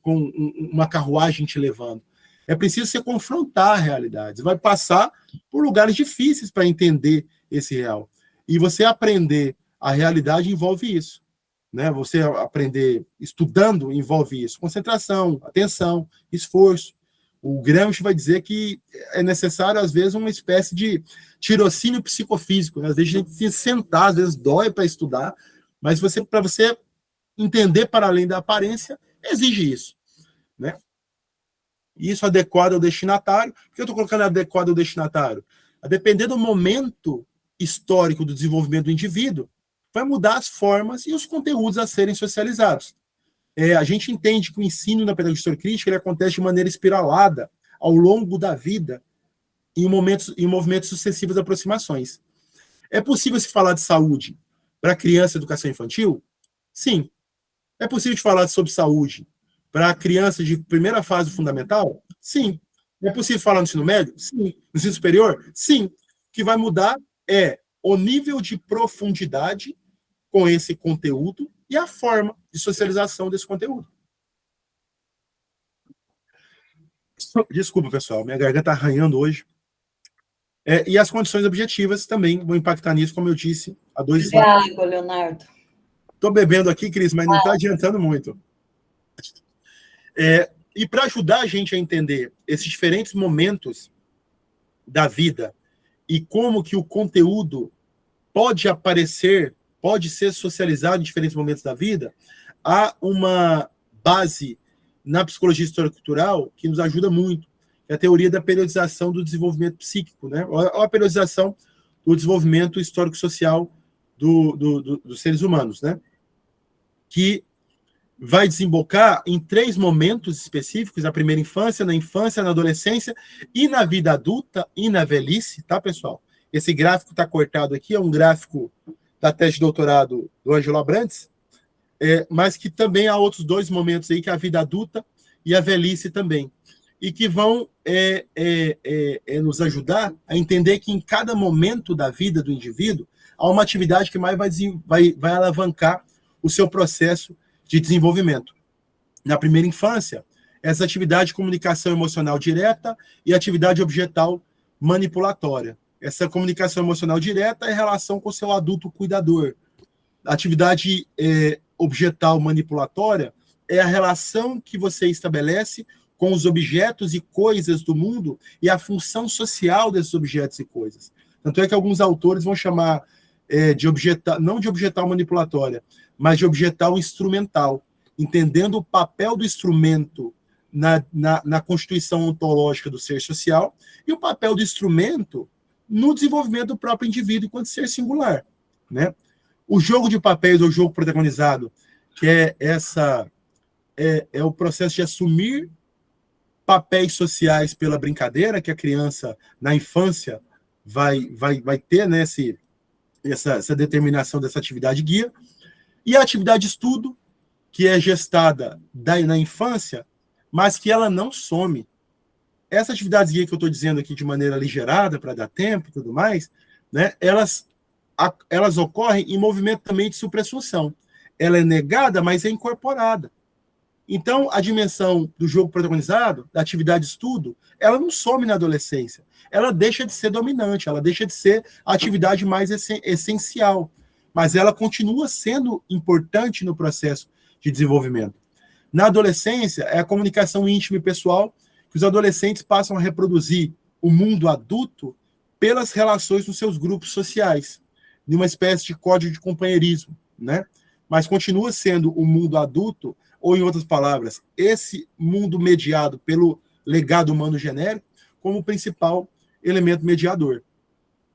uma carruagem te levando. É preciso você confrontar a realidade. Você vai passar por lugares difíceis para entender esse real. E você aprender a realidade envolve isso, né? Você aprender estudando envolve isso. Concentração, atenção, esforço. O Gramsci vai dizer que é necessário, às vezes, uma espécie de tirocínio psicofísico, né? Às vezes a gente tem que sentar, às vezes dói para estudar, mas para você entender para além da aparência, exige isso, né? Isso adequado ao destinatário. Por que eu estou colocando adequado ao destinatário? A depender do momento histórico do desenvolvimento do indivíduo, vai mudar as formas e os conteúdos a serem socializados. A gente entende que o ensino na pedagogia histórica crítica ele acontece de maneira espiralada ao longo da vida, em movimentos sucessivos de aproximações. É possível se falar de saúde para criança e educação infantil? Sim. É possível de falar sobre saúde para criança de primeira fase fundamental? Sim. É possível falar no ensino médio? Sim. No ensino superior? Sim. O que vai mudar é o nível de profundidade com esse conteúdo e a forma de socialização desse conteúdo. Desculpa, pessoal, minha garganta está arranhando hoje. E as condições objetivas também vão impactar nisso, como eu disse há 2 anos. Água, Leonardo. Estou bebendo aqui, Cris, mas não está adiantando muito. E para ajudar a gente a entender esses diferentes momentos da vida e como que o conteúdo pode aparecer, pode ser socializado em diferentes momentos da vida, há uma base na psicologia histórico-cultural que nos ajuda muito, que é a teoria da periodização do desenvolvimento psíquico, né? Ou a periodização do desenvolvimento histórico-social dos seres humanos, né? Que vai desembocar em 3 momentos específicos: na primeira infância, na adolescência e na vida adulta e na velhice, tá, pessoal? Esse gráfico está cortado aqui, é um gráfico da tese de doutorado do Ângelo Abrantes, mas que também há outros 2 momentos aí, que é a vida adulta e a velhice também, e que vão nos ajudar a entender que em cada momento da vida do indivíduo há uma atividade que mais vai alavancar o seu processo de desenvolvimento. Na primeira infância, essa atividade de comunicação emocional direta e atividade objetal manipulatória. Essa comunicação emocional direta é a relação com o seu adulto cuidador. A atividade objetal manipulatória é a relação que você estabelece com os objetos e coisas do mundo e a função social desses objetos e coisas. Tanto é que alguns autores vão chamar de objetal, não de objetal manipulatória, mas de objetal instrumental, entendendo o papel do instrumento na constituição ontológica do ser social e o papel do instrumento no desenvolvimento do próprio indivíduo enquanto ser singular, né? O jogo de papéis, ou o jogo protagonizado, que é o processo de assumir papéis sociais pela brincadeira, que a criança, na infância, vai ter, né, essa determinação dessa atividade guia, e a atividade de estudo, que é gestada na infância, mas que ela não some. Essa atividade guia que eu estou dizendo aqui de maneira aligerada, para dar tempo e tudo mais, né, elas ocorrem em movimento também de supressão. Ela é negada, mas é incorporada. Então, a dimensão do jogo protagonizado, da atividade de estudo, ela não some na adolescência. Ela deixa de ser dominante, ela deixa de ser a atividade mais essencial. Mas ela continua sendo importante no processo de desenvolvimento. Na adolescência, é a comunicação íntima e pessoal que os adolescentes passam a reproduzir o mundo adulto pelas relações nos seus grupos sociais, numa espécie de código de companheirismo, né? Mas continua sendo o mundo adulto ou, em outras palavras, esse mundo mediado pelo legado humano genérico, como principal elemento mediador.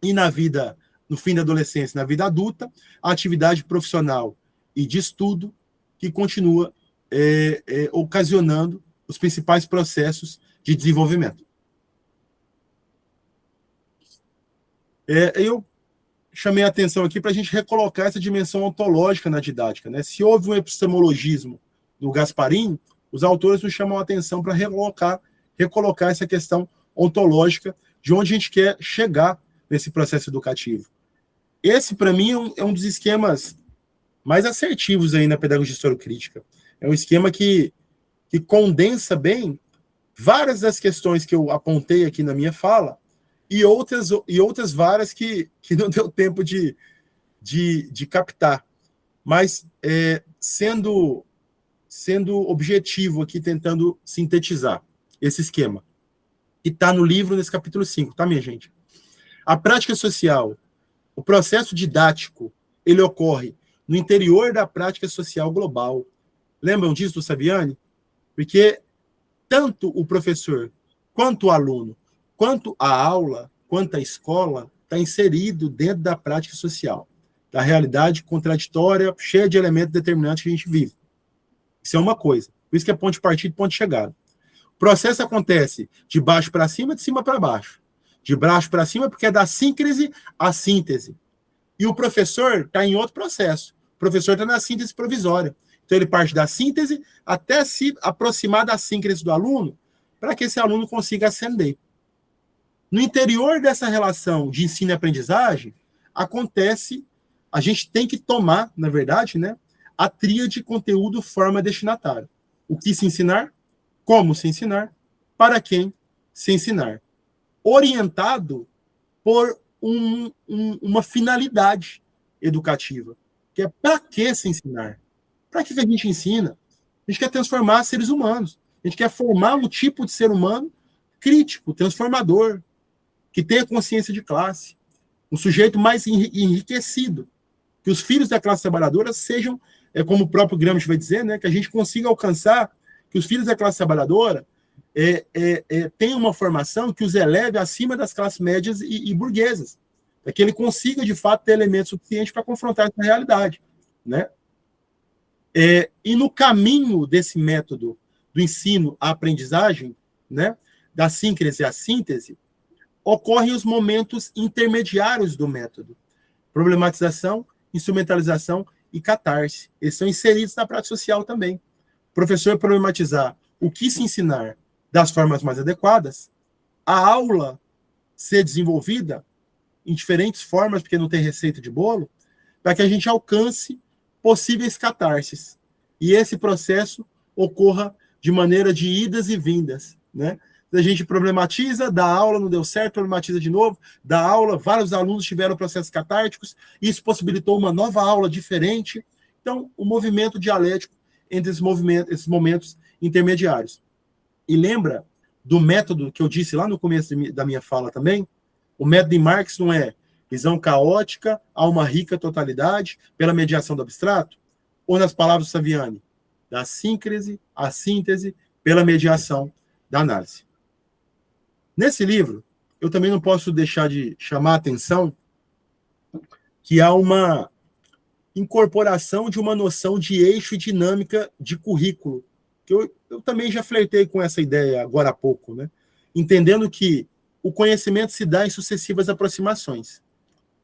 E na vida, no fim da adolescência, na vida adulta, a atividade profissional e de estudo que continua ocasionando os principais processos de desenvolvimento. Eu chamei a atenção aqui para a gente recolocar essa dimensão ontológica na didática, né? Se houve um epistemologismo do Gasparin, os autores nos chamam a atenção para recolocar essa questão ontológica de onde a gente quer chegar nesse processo educativo. Esse, para mim, é um dos esquemas mais assertivos aí na pedagogia historiocrítica. É um esquema que condensa bem várias das questões que eu apontei aqui na minha fala e outras várias que não deu tempo de captar. Mas sendo objetivo aqui, tentando sintetizar esse esquema. E está no livro, nesse capítulo 5, tá, minha gente? A prática social, o processo didático, ele ocorre no interior da prática social global. Lembram disso do Saviani? Porque tanto o professor, quanto o aluno, quanto a aula, quanto a escola, está inserido dentro da prática social, da realidade contraditória, cheia de elementos determinantes que a gente vive. Isso é uma coisa. Por isso que é ponto de partida e ponto de chegada. O processo acontece de baixo para cima, de cima para baixo. De baixo para cima, porque é da síncrese à síntese. E o professor está em outro processo. O professor está na síntese provisória. Então, ele parte da síntese até se aproximar da síncrese do aluno, para que esse aluno consiga ascender. No interior dessa relação de ensino e aprendizagem, acontece, a gente tem que tomar, na verdade, né, a tríade conteúdo, forma, destinatário. O que se ensinar, como se ensinar, para quem se ensinar. Orientado por uma finalidade educativa, que é para que se ensinar. Para que a gente ensina? A gente quer transformar seres humanos. A gente quer formar um tipo de ser humano crítico, transformador, que tenha consciência de classe, um sujeito mais enriquecido, que os filhos da classe trabalhadora sejam, como o próprio Gramsci vai dizer, né, que a gente consiga alcançar que os filhos da classe trabalhadora tenham uma formação que os eleve acima das classes médias e burguesas, para que ele consiga, de fato, ter elementos suficientes para confrontar essa realidade, né? E no caminho desse método do ensino à aprendizagem, né, da síncrese à síntese, ocorrem os momentos intermediários do método. Problematização, instrumentalização e catarse. Eles são inseridos na prática social também. O professor problematizar o que se ensinar das formas mais adequadas, a aula ser desenvolvida em diferentes formas, porque não tem receita de bolo, para que a gente alcance possíveis catarses. E esse processo ocorra de maneira de idas e vindas, né? A gente problematiza, dá aula, não deu certo, problematiza de novo, dá aula, vários alunos tiveram processos catárticos, isso possibilitou uma nova aula diferente. Então, o movimento dialético entre esses momentos intermediários. E lembra do método que eu disse lá no começo da minha fala também? O método de Marx não é visão caótica a uma rica totalidade pela mediação do abstrato? Ou, nas palavras do Saviani, da síncrese à síntese pela mediação da análise. Nesse livro, eu também não posso deixar de chamar a atenção que há uma incorporação de uma noção de eixo e dinâmica de currículo, que eu também já flertei com essa ideia agora há pouco, né? Entendendo que o conhecimento se dá em sucessivas aproximações.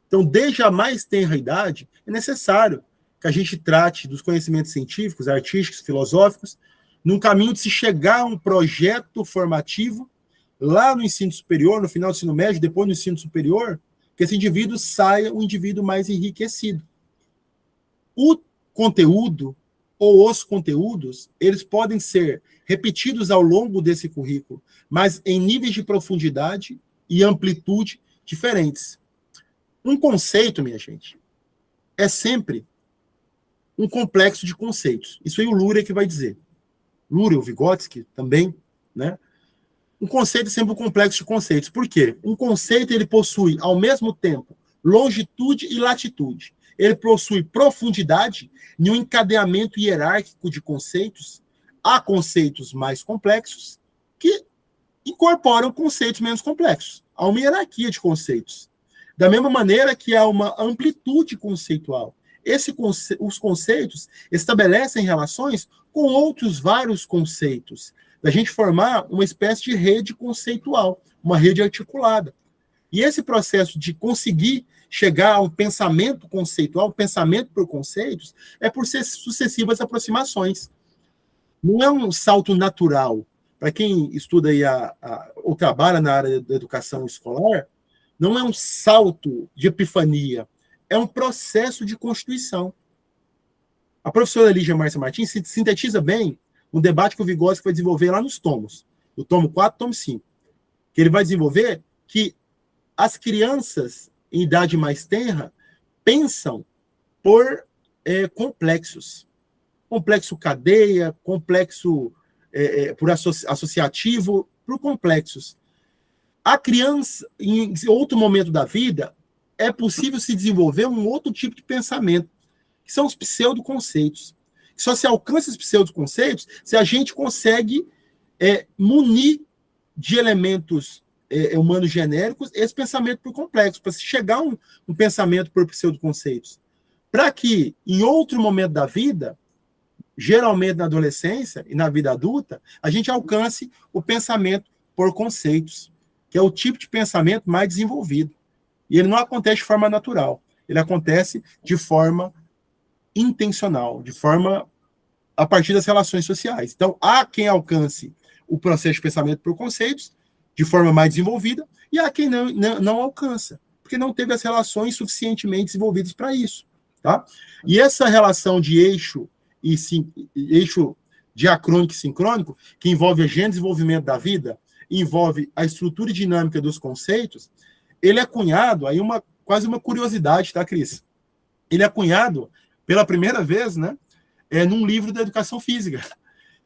Então, desde a mais tenra idade, é necessário que a gente trate dos conhecimentos científicos, artísticos, filosóficos, num caminho de se chegar a um projeto formativo lá no ensino superior, no final do ensino médio, depois no ensino superior, que esse indivíduo saia um indivíduo mais enriquecido. O conteúdo ou os conteúdos, eles podem ser repetidos ao longo desse currículo, mas em níveis de profundidade e amplitude diferentes. Um conceito, minha gente, é sempre um complexo de conceitos. Isso aí o Luria que vai dizer. Luria, o Vygotsky também, né? Um conceito é sempre um complexo de conceitos. Por quê? Um conceito, ele possui, ao mesmo tempo, longitude e latitude. ele possui profundidade em um encadeamento hierárquico de conceitos. Há conceitos mais complexos que incorporam conceitos menos complexos. Há uma hierarquia de conceitos. Da mesma maneira que há uma amplitude conceitual. Os conceitos estabelecem relações com outros vários conceitos, da gente formar uma espécie de rede conceitual, uma rede articulada. E esse processo de conseguir chegar a um pensamento conceitual, pensamento por conceitos, é por sucessivas aproximações. Não é um salto natural. Para quem estuda aí ou trabalha na área da educação escolar, não é um salto de epifania, é um processo de constituição. A professora Lígia Márcia Martins sintetiza bem um debate que o Vygotsky vai desenvolver lá nos tomos, o tomo 4 e tomo 5, que ele vai desenvolver que as crianças em idade mais tenra pensam por complexos. Complexo cadeia, complexo por associativo, por complexos. A criança, em outro momento da vida, é possível se desenvolver um outro tipo de pensamento, que são os pseudoconceitos. Só se alcança os pseudoconceitos se a gente consegue munir de elementos humanos genéricos esse pensamento por complexo, para se chegar a um pensamento por pseudoconceitos. Para que, em outro momento da vida, geralmente na adolescência e na vida adulta, a gente alcance o pensamento por conceitos, que é o tipo de pensamento mais desenvolvido. E ele não acontece de forma natural, ele acontece de forma intencional, de forma a partir das relações sociais. Então, há quem alcance o processo de pensamento por conceitos de forma mais desenvolvida, e há quem não alcança, porque não teve as relações suficientemente desenvolvidas para isso. Tá? E essa relação de eixo diacrônico e sincrônico, que envolve a gênese e desenvolvimento da vida, envolve a estrutura e dinâmica dos conceitos, ele é cunhado, aí quase uma curiosidade, tá, Cris? Ele é cunhado pela primeira vez, né, num livro da educação física,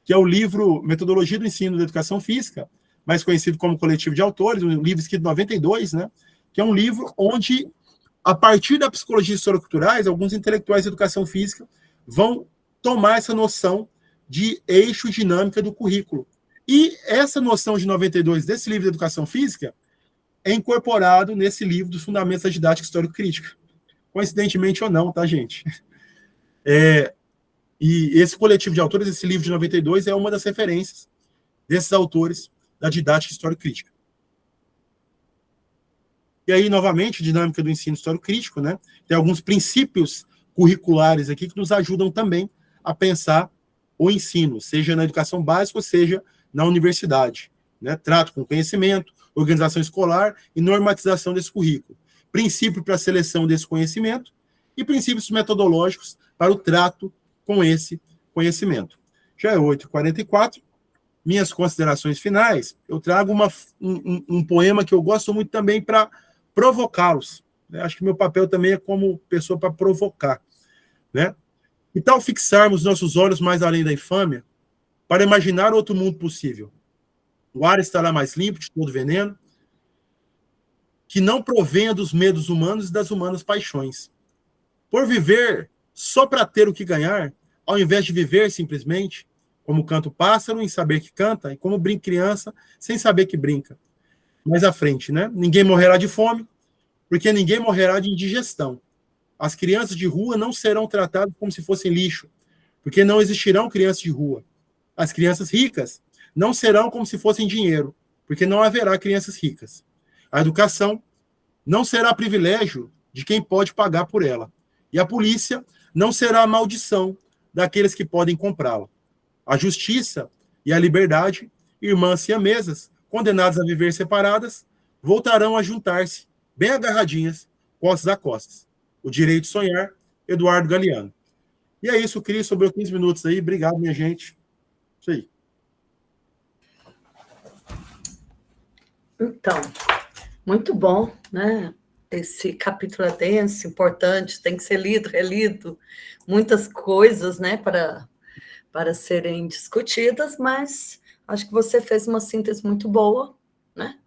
que é o livro Metodologia do Ensino da Educação Física, mais conhecido como Coletivo de Autores, um livro escrito em 92, né, que é um livro onde, a partir da psicologia socioculturais, alguns intelectuais de educação física vão tomar essa noção de eixo dinâmica do currículo. E essa noção de 92 desse livro de educação física é incorporado nesse livro dos Fundamentos da Didática Histórico-Crítica. Coincidentemente ou não, tá, gente? E esse coletivo de autores, esse livro de 92, é uma das referências desses autores da didática histórico-crítica. E aí, novamente, dinâmica do ensino histórico-crítico, né? Tem alguns princípios curriculares aqui que nos ajudam também a pensar o ensino, seja na educação básica, ou seja na universidade. Né? Trato com conhecimento, organização escolar e normatização desse currículo. Princípio para a seleção desse conhecimento e princípios metodológicos para o trato com esse conhecimento. Já é 8h44. Minhas considerações finais, eu trago um poema que eu gosto muito também para provocá-los. Né? Acho que meu papel também é como pessoa para provocar. Né? E tal fixarmos nossos olhos mais além da infâmia para imaginar outro mundo possível. O ar estará mais limpo de todo veneno, que não provenha dos medos humanos e das humanas paixões. Por viver só para ter o que ganhar, ao invés de viver simplesmente, como canta o pássaro, em saber que canta, e como brinca criança, sem saber que brinca. Mais à frente, né? Ninguém morrerá de fome, porque ninguém morrerá de indigestão. As crianças de rua não serão tratadas como se fossem lixo, porque não existirão crianças de rua. As crianças ricas não serão como se fossem dinheiro, porque não haverá crianças ricas. A educação não será privilégio de quem pode pagar por ela. E a polícia não será a maldição daqueles que podem comprá-la. A justiça e a liberdade, irmãs siamesas, condenadas a viver separadas, voltarão a juntar-se, bem agarradinhas, costas a costas. O direito de sonhar, Eduardo Galeano. E é isso, Cris, sobrou 15 minutos aí. Obrigado, minha gente. Isso aí. Então, muito bom, né? Esse capítulo é denso, importante, tem que ser lido, relido, muitas coisas, né, para serem discutidas, mas acho que você fez uma síntese muito boa, né?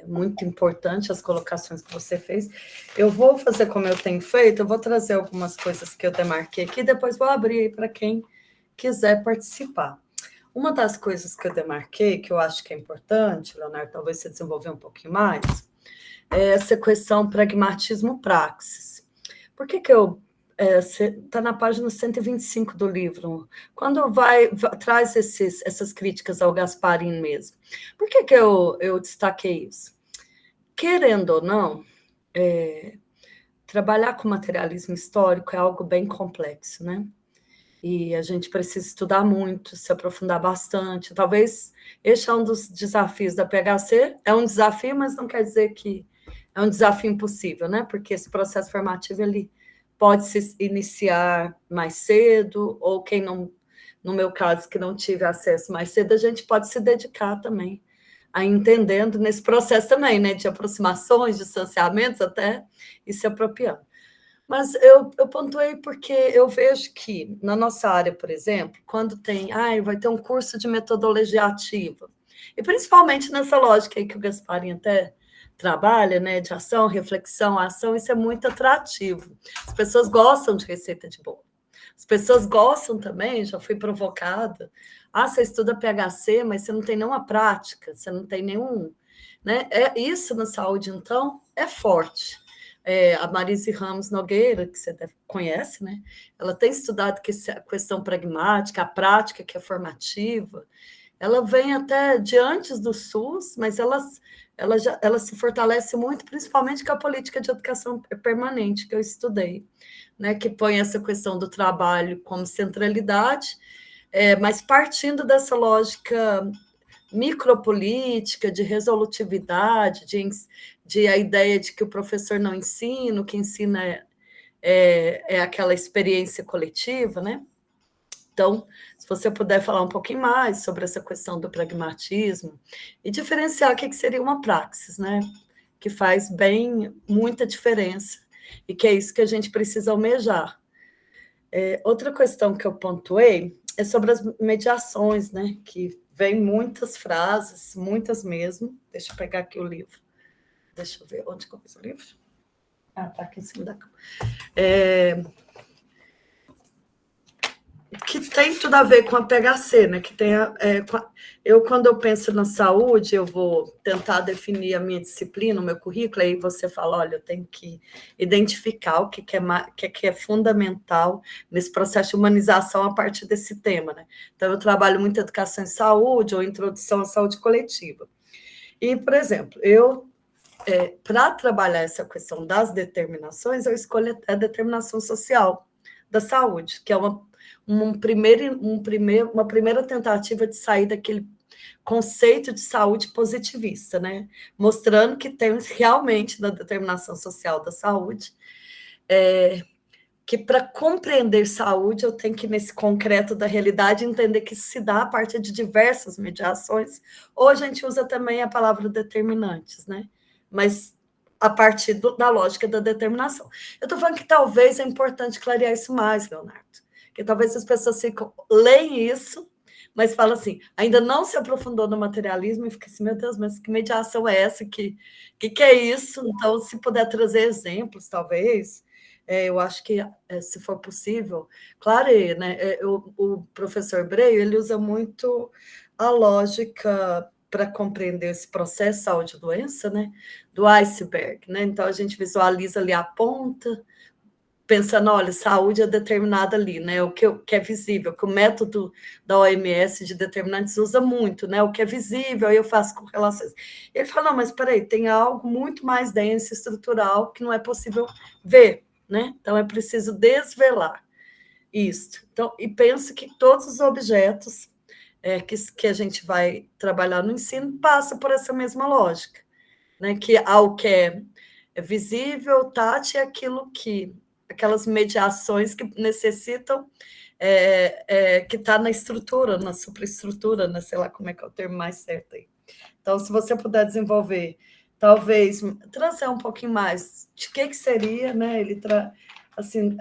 muito importante as colocações que você fez. Eu vou fazer como eu tenho feito, eu vou trazer algumas coisas que eu demarquei aqui, depois vou abrir para quem quiser participar. Uma das coisas que eu demarquei, que eu acho que é importante, Leonardo, talvez você desenvolver um pouquinho mais, é essa questão pragmatismo-praxis. Por que eu... está na página 125 do livro, quando traz essas críticas ao Gasparin mesmo. Por que eu destaquei isso? Querendo ou não, trabalhar com materialismo histórico é algo bem complexo, né? E a gente precisa estudar muito, se aprofundar bastante. Talvez esse é um dos desafios da PHC, é um desafio, mas não quer dizer que é um desafio impossível, né? Porque esse processo formativo, ele pode se iniciar mais cedo, ou quem não, no meu caso, que não tive acesso mais cedo, a gente pode se dedicar também a entendendo nesse processo também, né, de aproximações, distanciamentos até, e se apropriando. Mas eu pontuei porque eu vejo que na nossa área, por exemplo, quando tem, vai ter um curso de metodologia ativa, e principalmente nessa lógica aí que o Gasparin até trabalha, né, de ação, reflexão, ação, isso é muito atrativo. As pessoas gostam de receita de bolo. As pessoas gostam também, já fui provocada, você estuda PHC, mas você não tem nenhuma prática, você não tem nenhum... Né? Isso na saúde, então, é forte. A Marise Ramos Nogueira, que você conhece, né? Ela tem estudado a questão pragmática, a prática que é formativa, ela vem até de antes do SUS, mas ela se fortalece muito, principalmente com a política de educação permanente que eu estudei, né, que põe essa questão do trabalho como centralidade, mas partindo dessa lógica micropolítica, de resolutividade, de a ideia de que o professor não ensina, o que ensina é aquela experiência coletiva, né? Então, se você puder falar um pouquinho mais sobre essa questão do pragmatismo e diferenciar o que seria uma praxis, né? Que faz muita diferença e que é isso que a gente precisa almejar. Outra questão que eu pontuei é sobre as mediações, né? Que vem muitas frases, muitas mesmo. Deixa eu pegar aqui o livro. Deixa eu ver onde que eu fiz o livro. Está aqui em cima da cama. Que tem tudo a ver com a PHC, né? Que tem quando eu penso na saúde, eu vou tentar definir a minha disciplina, o meu currículo, aí você fala, olha, eu tenho que identificar o que é fundamental nesse processo de humanização a partir desse tema, né? Então, eu trabalho muito educação em saúde ou introdução à saúde coletiva. E, por exemplo, para trabalhar essa questão das determinações, eu escolho a determinação social da saúde, que é uma primeira tentativa de sair daquele conceito de saúde positivista, né? Mostrando que tem realmente na determinação social da saúde, que para compreender saúde eu tenho que ir nesse concreto da realidade entender que se dá a partir de diversas mediações, ou a gente usa também a palavra determinantes, né? Mas a partir da lógica da determinação. Eu estou falando que talvez é importante clarear isso mais, Leonardo, que talvez as pessoas leem isso, mas falam assim, ainda não se aprofundou no materialismo, e fica assim, meu Deus, mas que mediação é essa? Que é isso? Então, se puder trazer exemplos, talvez, eu acho que, se for possível, claro, né, o professor Breio, ele usa muito a lógica para compreender esse processo saúde-doença, né, do iceberg, né? Então, a gente visualiza ali a ponta, pensando, olha, saúde é determinada ali, né? O que é visível, que o método da OMS de determinantes usa muito, né? O que é visível, aí eu faço correlações. Ele fala, não, mas peraí, tem algo muito mais denso, estrutural, que não é possível ver, né? Então, é preciso desvelar isso. Então, e penso que todos os objetos que a gente vai trabalhar no ensino passam por essa mesma lógica, né? Que algo que é visível, tátil, é aquelas mediações que necessitam, que está na estrutura, na superestrutura, né? Sei lá como é que é o termo mais certo aí. Então, se você puder desenvolver, talvez, trazer um pouquinho mais de que seria, né? Ele assim,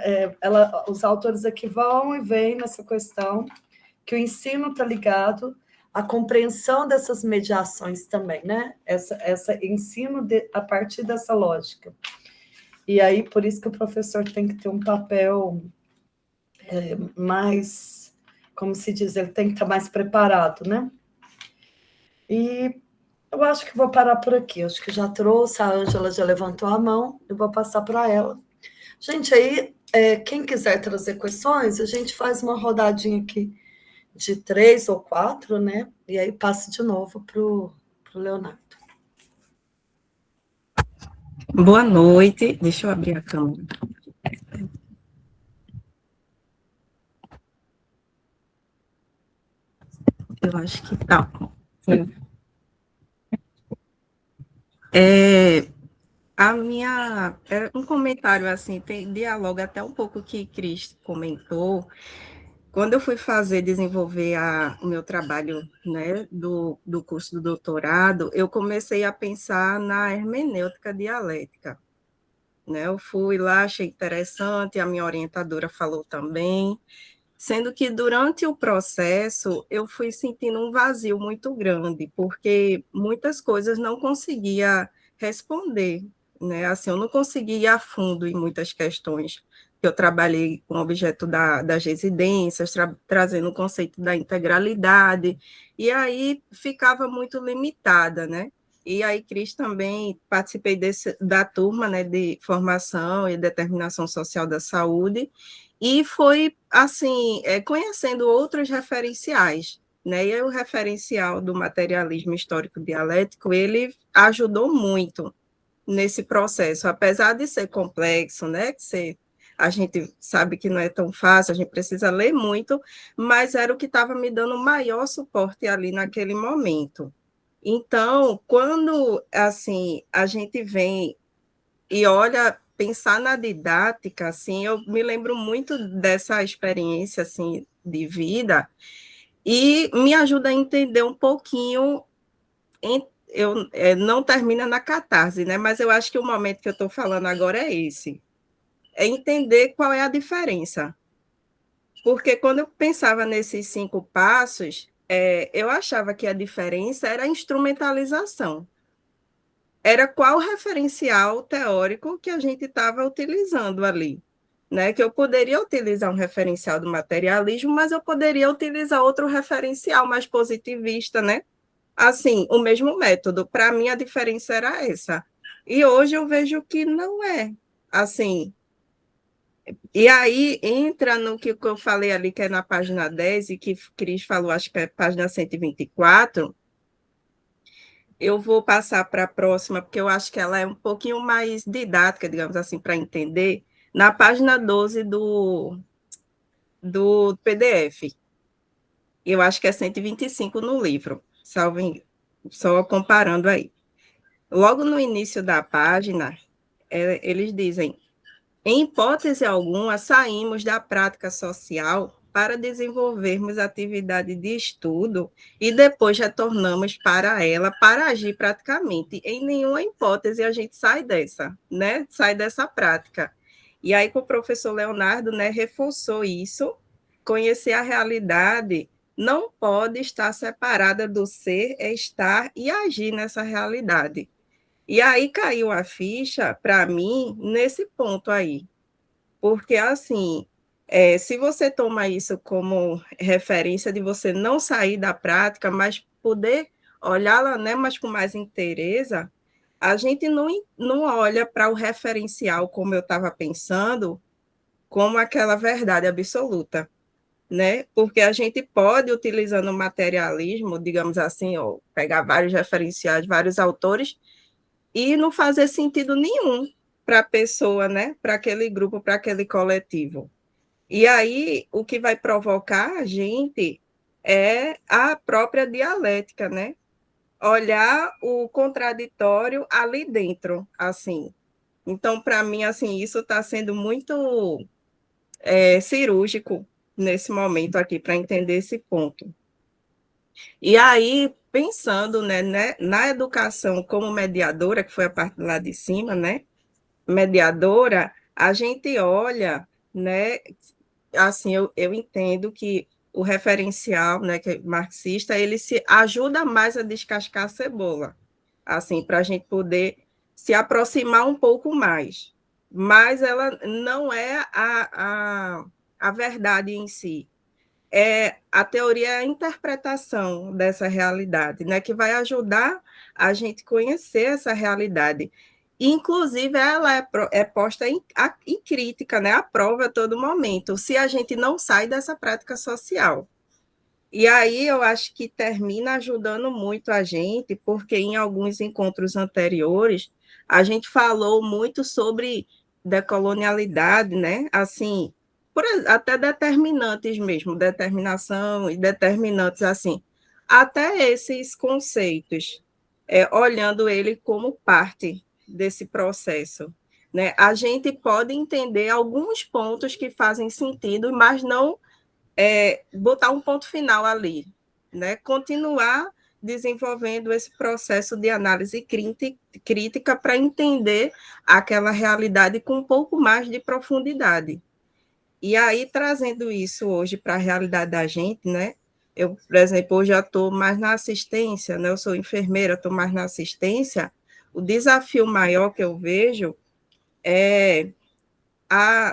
os autores aqui vão e vêm nessa questão que o ensino está ligado a compreensão dessas mediações também, né? Essa ensino a partir dessa lógica. E aí, por isso que o professor tem que ter um papel mais, como se diz, ele tem que estar mais preparado, né? E eu acho que vou parar por aqui. Acho que já trouxe, a Ângela já levantou a mão, eu vou passar para ela. Gente, aí, quem quiser trazer questões, a gente faz uma rodadinha aqui de 3 ou 4, né? E aí passa de novo para o Leonardo. Boa noite. Deixa eu abrir a câmera. Eu acho que tá. Um comentário assim, dialoga até um pouco o que Cris comentou. Quando eu fui desenvolver o meu trabalho, né, do curso do doutorado, eu comecei a pensar na hermenêutica dialética, né? Eu fui lá, achei interessante, a minha orientadora falou também, sendo que durante o processo eu fui sentindo um vazio muito grande, porque muitas coisas não conseguia responder, né? Assim, eu não conseguia ir a fundo em muitas questões. Eu trabalhei com o objeto das residências, trazendo o conceito da integralidade, e aí ficava muito limitada, né? E aí, Cris, também participei da turma, né, de formação e determinação social da saúde, e foi, assim, conhecendo outros referenciais, né? E aí, o referencial do materialismo histórico dialético, ele ajudou muito nesse processo, apesar de ser complexo, né? A gente sabe que não é tão fácil, a gente precisa ler muito, mas era o que estava me dando maior suporte ali naquele momento. Então, quando, assim, a gente vem e olha, pensar na didática, assim, eu me lembro muito dessa experiência, assim, de vida, e me ajuda a entender um pouquinho, não termina na catarse, né, mas eu acho que o momento que eu estou falando agora é esse, é entender qual é a diferença, porque quando eu pensava nesses 5 passos, eu achava que a diferença era a instrumentalização, era qual referencial teórico que a gente estava utilizando ali, né? Que eu poderia utilizar um referencial do materialismo, mas eu poderia utilizar outro referencial mais positivista, né? Assim, o mesmo método. Para mim, a diferença era essa. E hoje eu vejo que não é assim. E aí entra no que eu falei ali, que é na página 10, e que Cris falou, acho que é página 124. Eu vou passar para a próxima, porque eu acho que ela é um pouquinho mais didática, digamos assim, para entender. Na página 12 do PDF. Eu acho que é 125 no livro, só comparando aí. Logo no início da página, eles dizem: em hipótese alguma, saímos da prática social para desenvolvermos atividade de estudo e depois retornamos para ela para agir praticamente. Em nenhuma hipótese a gente sai dessa, né? Sai dessa prática. E aí, com o professor Leonardo, né, reforçou isso. Conhecer a realidade não pode estar separada do ser, estar e agir nessa realidade. E aí caiu a ficha, para mim, nesse ponto aí. Porque, assim, se você toma isso como referência de você não sair da prática, mas poder olhá-la, né, mas com mais interesse, a gente não olha para o referencial, como eu estava pensando, como aquela verdade absoluta, né? Porque a gente pode, utilizando o materialismo, digamos assim, ou pegar vários referenciais, vários autores, e não fazer sentido nenhum para a pessoa, né? Para aquele grupo, para aquele coletivo. E aí, o que vai provocar a gente é a própria dialética, né? Olhar o contraditório ali dentro, assim. Então, para mim, assim, isso está sendo muito cirúrgico nesse momento aqui, para entender esse ponto. E aí, pensando, né, na educação como mediadora, que foi a parte lá de cima, né? Mediadora, a gente olha, né? Assim, eu entendo que o referencial, né, que é marxista, ele se ajuda mais a descascar a cebola, assim, para a gente poder se aproximar um pouco mais. Mas ela não é a verdade em si. A teoria é a interpretação dessa realidade, né, que vai ajudar a gente conhecer essa realidade. Inclusive, ela é posta em crítica, né, à prova a todo momento, se a gente não sai dessa prática social. E aí eu acho que termina ajudando muito a gente, porque em alguns encontros anteriores, a gente falou muito sobre decolonialidade, né, assim, até determinantes mesmo, determinação e determinantes, assim, até esses conceitos, olhando ele como parte desse processo, né? A gente pode entender alguns pontos que fazem sentido, mas não botar um ponto final ali, né? Continuar desenvolvendo esse processo de análise crítica para entender aquela realidade com um pouco mais de profundidade. E aí, trazendo isso hoje para a realidade da gente, né? Eu, por exemplo, hoje já estou mais na assistência, né? Eu sou enfermeira, estou mais na assistência. O desafio maior que eu vejo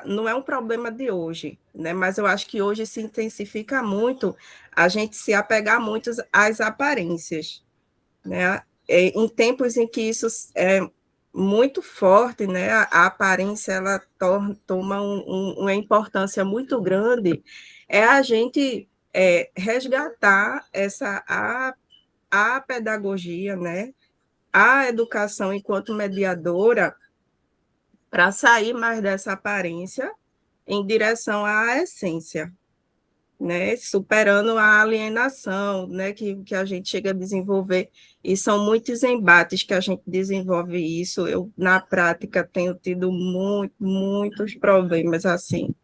não é um problema de hoje, né? Mas eu acho que hoje se intensifica muito a gente se apegar muito às aparências, né? Em tempos em que isso é muito forte, né? A aparência ela toma uma importância muito grande, a gente resgatar a pedagogia, né? A educação enquanto mediadora para sair mais dessa aparência em direção à essência, né? Superando a alienação, né? Que a gente chega a desenvolver, e são muitos embates que a gente desenvolve isso. Eu, na prática, tenho tido muitos problemas, assim,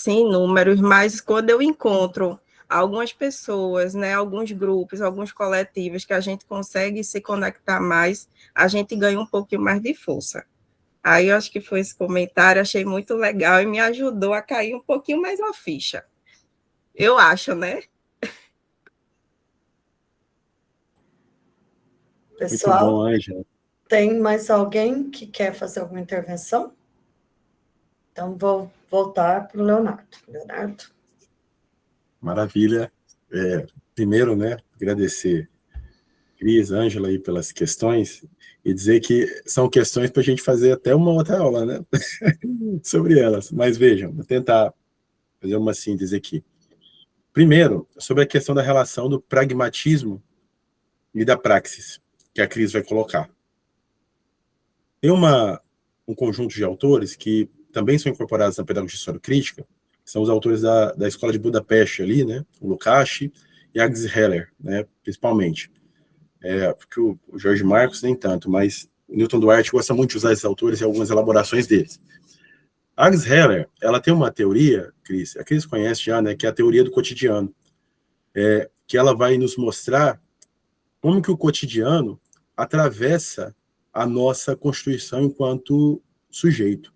inúmeros, mas quando eu encontro algumas pessoas, né, alguns grupos, alguns coletivos que a gente consegue se conectar mais, a gente ganha um pouquinho mais de força. Aí eu acho que foi esse comentário, achei muito legal e me ajudou a cair um pouquinho mais uma ficha. Eu acho, né? Pessoal, muito bom, Ângela. Tem mais alguém que quer fazer alguma intervenção? Então, vou voltar para o Leonardo. Leonardo? Maravilha. Primeiro, né, agradecer Cris, Ângela aí pelas questões e dizer que são questões para a gente fazer até uma outra aula, né, sobre elas. Mas vejam, vou tentar fazer uma síntese aqui. Primeiro, sobre a questão da relação do pragmatismo e da praxis, que a Cris vai colocar. Tem um conjunto de autores que também são incorporados na pedagogia histórico-crítica, que são os autores da Escola de Budapeste ali, né, o Lukács e Agnes Heller, né, principalmente. Porque o Jorge Marcos nem tanto, mas o Newton Duarte gosta muito de usar esses autores e algumas elaborações deles. A Agnes Heller, ela tem uma teoria, Cris, a Cris conhece já, né, que é a teoria do cotidiano, que ela vai nos mostrar como que o cotidiano atravessa a nossa constituição enquanto sujeito.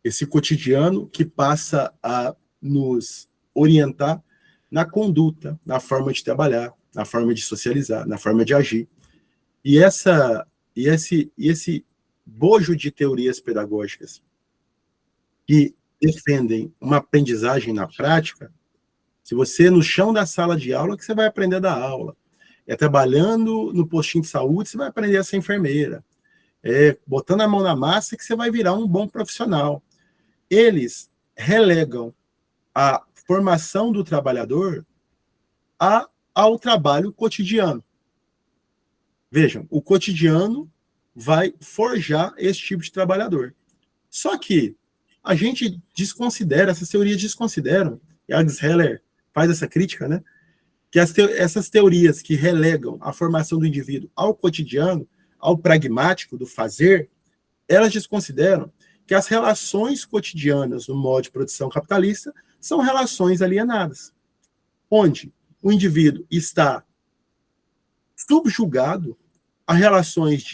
Esse cotidiano que passa a nos orientar na conduta, na forma de trabalhar, na forma de socializar, na forma de agir. E esse bojo de teorias pedagógicas que defendem uma aprendizagem na prática, se você no chão da sala de aula que você vai aprender a dar aula, trabalhando no postinho de saúde você vai aprender a ser enfermeira, botando a mão na massa que você vai virar um bom profissional. Eles relegam a formação do trabalhador ao trabalho cotidiano. Vejam, o cotidiano vai forjar esse tipo de trabalhador. Só que a gente desconsidera, essas teorias desconsideram, e Agnes Heller faz essa crítica, né? Que essas teorias que relegam a formação do indivíduo ao cotidiano, ao pragmático do fazer, elas desconsideram que as relações cotidianas no modo de produção capitalista são relações alienadas, onde o indivíduo está subjugado a relações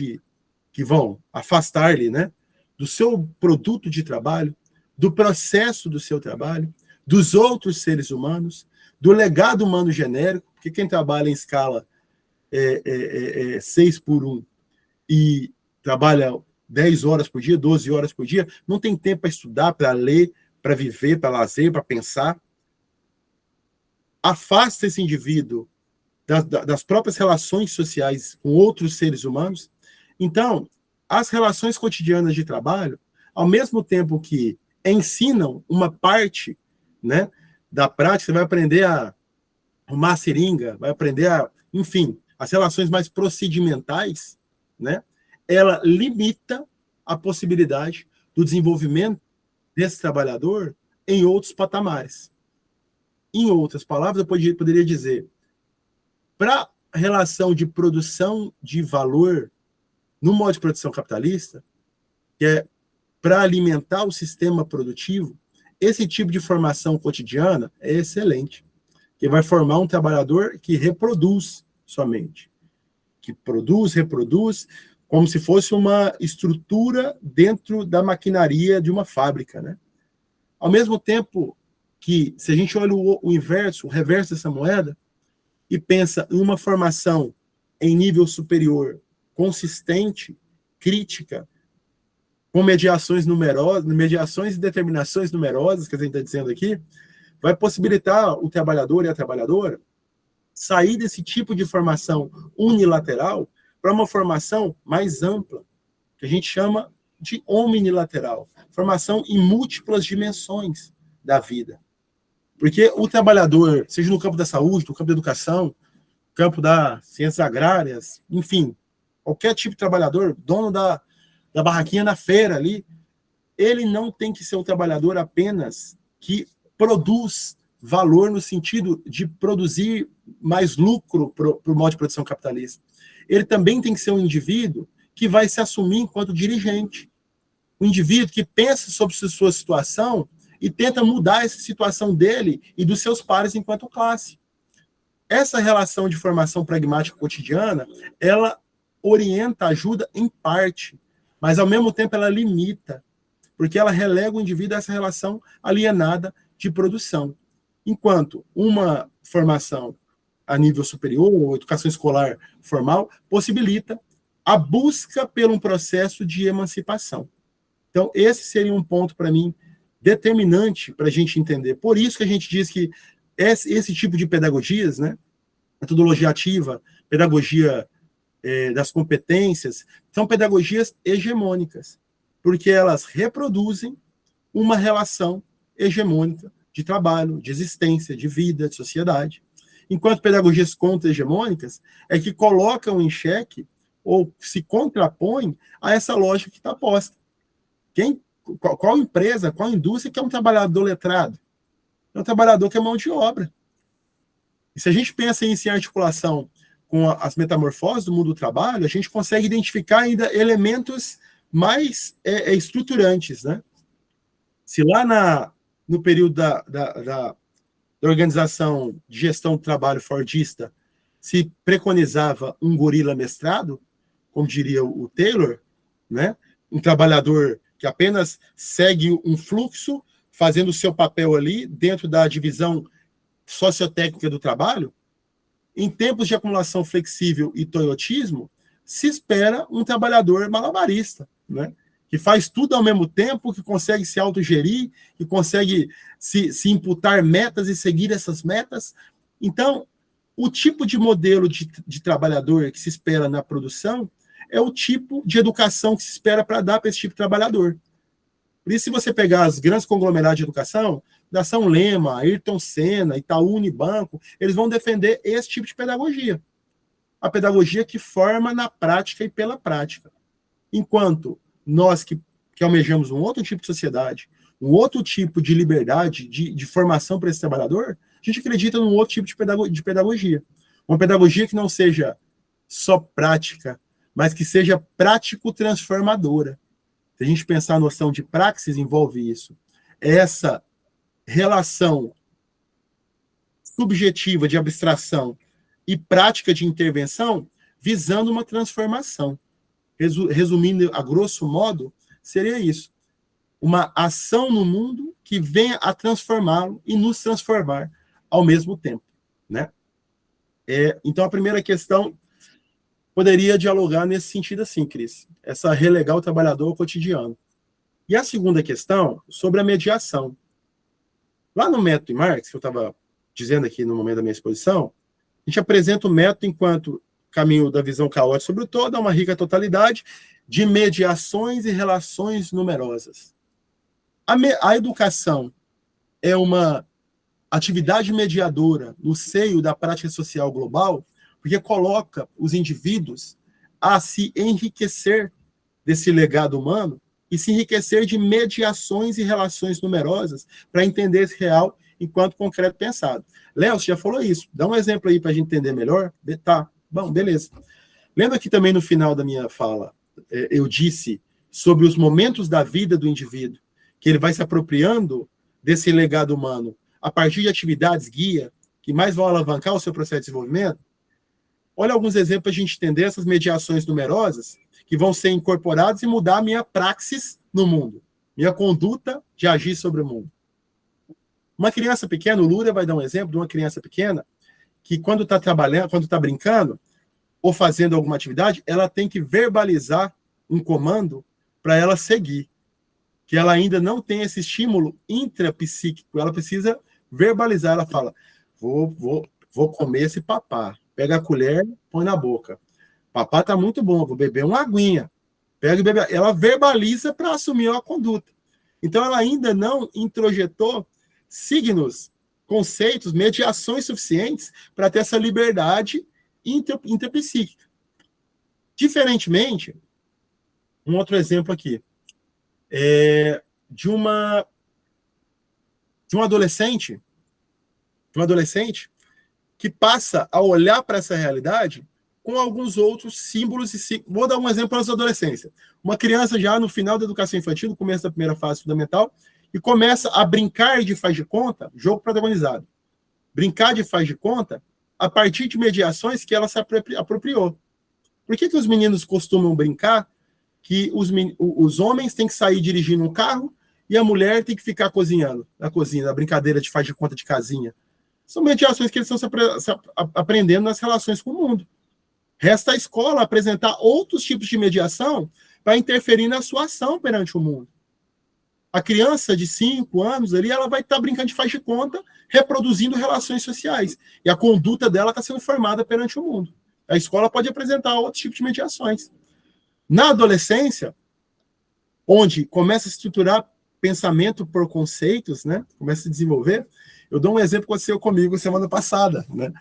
que vão afastar-lhe, né, do seu produto de trabalho, do processo do seu trabalho, dos outros seres humanos, do legado humano genérico, porque quem trabalha em escala 6:1 e trabalha 10 horas por dia, 12 horas por dia, não tem tempo para estudar, para ler, para viver, para lazer, para pensar. Afasta esse indivíduo das próprias relações sociais com outros seres humanos. Então, as relações cotidianas de trabalho, ao mesmo tempo que ensinam uma parte, né, da prática, você vai aprender a arrumar seringa, vai aprender enfim, as relações mais procedimentais, né, ela limita a possibilidade do desenvolvimento desse trabalhador em outros patamares. Em outras palavras, eu poderia dizer, para a relação de produção de valor no modo de produção capitalista, que é para alimentar o sistema produtivo, esse tipo de formação cotidiana é excelente, que vai formar um trabalhador que reproduz somente, que produz, reproduz, como se fosse uma estrutura dentro da maquinaria de uma fábrica, né? Ao mesmo tempo que, se a gente olha o inverso, o reverso dessa moeda, e pensa em uma formação em nível superior, consistente, crítica, com mediações numerosas, mediações e determinações numerosas, que a gente está dizendo aqui, vai possibilitar o trabalhador e a trabalhadora sair desse tipo de formação unilateral para uma formação mais ampla, que a gente chama de omnilateral, formação em múltiplas dimensões da vida. Porque o trabalhador, seja no campo da saúde, no campo da educação, no campo das ciências agrárias, enfim, qualquer tipo de trabalhador, dono da barraquinha na feira ali, ele não tem que ser um trabalhador apenas que produz valor no sentido de produzir mais lucro para o modo de produção capitalista. Ele também tem que ser um indivíduo que vai se assumir enquanto dirigente. Um indivíduo que pensa sobre sua situação e tenta mudar essa situação dele e dos seus pares enquanto classe. Essa relação de formação pragmática cotidiana, ela orienta, ajuda em parte, mas ao mesmo tempo ela limita, porque ela relega o indivíduo a essa relação alienada de produção. Enquanto uma formação a nível superior, ou educação escolar formal, possibilita a busca por um processo de emancipação. Então, esse seria um ponto, para mim, determinante para a gente entender. Por isso que a gente diz que esse tipo de pedagogias, né, metodologia ativa, pedagogia das competências, são pedagogias hegemônicas, porque elas reproduzem uma relação hegemônica de trabalho, de existência, de vida, de sociedade. Enquanto pedagogias contra-hegemônicas é que colocam em xeque ou se contrapõem a essa lógica que está posta. Qual empresa, qual indústria que é um trabalhador letrado? É um trabalhador que é mão de obra. E se a gente pensa isso em articulação com as metamorfoses do mundo do trabalho, a gente consegue identificar ainda elementos mais estruturantes, né? Se lá no período da organização de gestão do trabalho fordista se preconizava um gorila mestrado, como diria o Taylor, né? Um trabalhador que apenas segue um fluxo, fazendo o seu papel ali dentro da divisão sociotécnica do trabalho, em tempos de acumulação flexível e toyotismo, se espera um trabalhador malabarista, né? Que faz tudo ao mesmo tempo, que consegue se autogerir, que consegue se imputar metas e seguir essas metas. Então, o tipo de modelo de trabalhador que se espera na produção é o tipo de educação que se espera para dar para esse tipo de trabalhador. Por isso, se você pegar os grandes conglomerados de educação, Nação Lema, Ayrton Senna, Itaú Unibanco, eles vão defender esse tipo de pedagogia. A pedagogia que forma na prática e pela prática. Enquanto nós que almejamos um outro tipo de sociedade, um outro tipo de liberdade, de formação para esse trabalhador, a gente acredita num outro tipo de pedagogia. Uma pedagogia que não seja só prática, mas que seja prático-transformadora. Se a gente pensar a noção de praxis, envolve isso. Essa relação subjetiva de abstração e prática de intervenção visando uma transformação. Resumindo a grosso modo, seria isso. uma ação no mundo que venha a transformá-lo e nos transformar ao mesmo tempo, né? Então, a primeira questão poderia dialogar nesse sentido assim, Cris, essa relegar o trabalhador ao cotidiano. E a segunda questão, sobre a mediação. Lá no método de Marx, que eu estava dizendo aqui no momento da minha exposição, a gente apresenta o método enquanto caminho da visão caótica sobre o todo, uma rica totalidade de mediações e relações numerosas. A educação é uma atividade mediadora no seio da prática social global, porque coloca os indivíduos a se enriquecer desse legado humano e se enriquecer de mediações e relações numerosas para entender esse real enquanto concreto pensado. Léo, você já falou isso. Dá um exemplo aí para a gente entender melhor? Tá, bom, beleza. Lembra que também no final da minha fala eu disse sobre os momentos da vida do indivíduo, que ele vai se apropriando desse legado humano a partir de atividades guia que mais vão alavancar o seu processo de desenvolvimento? Olha alguns exemplos para a gente entender essas mediações numerosas que vão ser incorporadas e mudar a minha praxis no mundo, minha conduta de agir sobre o mundo. Uma criança pequena, o Lura vai dar um exemplo de uma criança pequena que quando está trabalhando, quando está brincando ou fazendo alguma atividade, ela tem que verbalizar um comando para ela seguir, que ela ainda não tem esse estímulo intrapsíquico, ela precisa verbalizar, ela fala, vou comer esse papá, pega a colher, põe na boca. Papá tá muito bom, vou beber uma aguinha. Pega e bebe. Ela verbaliza para assumir a conduta. Então, ela ainda não introjetou signos, conceitos, mediações suficientes para ter essa liberdade intrapsíquica. Diferentemente, um outro exemplo aqui, de um adolescente que passa a olhar para essa realidade com alguns outros símbolos. Vou dar um exemplo para a adolescência. Uma criança já no final da educação infantil, no começo da primeira fase fundamental, e começa a brincar de faz de conta, jogo protagonizado. Brincar de faz de conta a partir de mediações que ela se apropriou. Por que os meninos costumam brincar que os homens têm que sair dirigindo um carro e a mulher tem que ficar cozinhando na cozinha, na brincadeira de faz de conta de casinha? São mediações que eles estão aprendendo nas relações com o mundo. Resta à escola apresentar outros tipos de mediação para interferir na sua ação perante o mundo. A criança de 5 anos ali, ela vai estar brincando de faz de conta, reproduzindo relações sociais. E a conduta dela está sendo formada perante o mundo. A escola pode apresentar outros tipos de mediações. Na adolescência, onde começa a estruturar pensamento por conceitos, né? Começa a se desenvolver. Eu dou um exemplo que aconteceu comigo semana passada, né?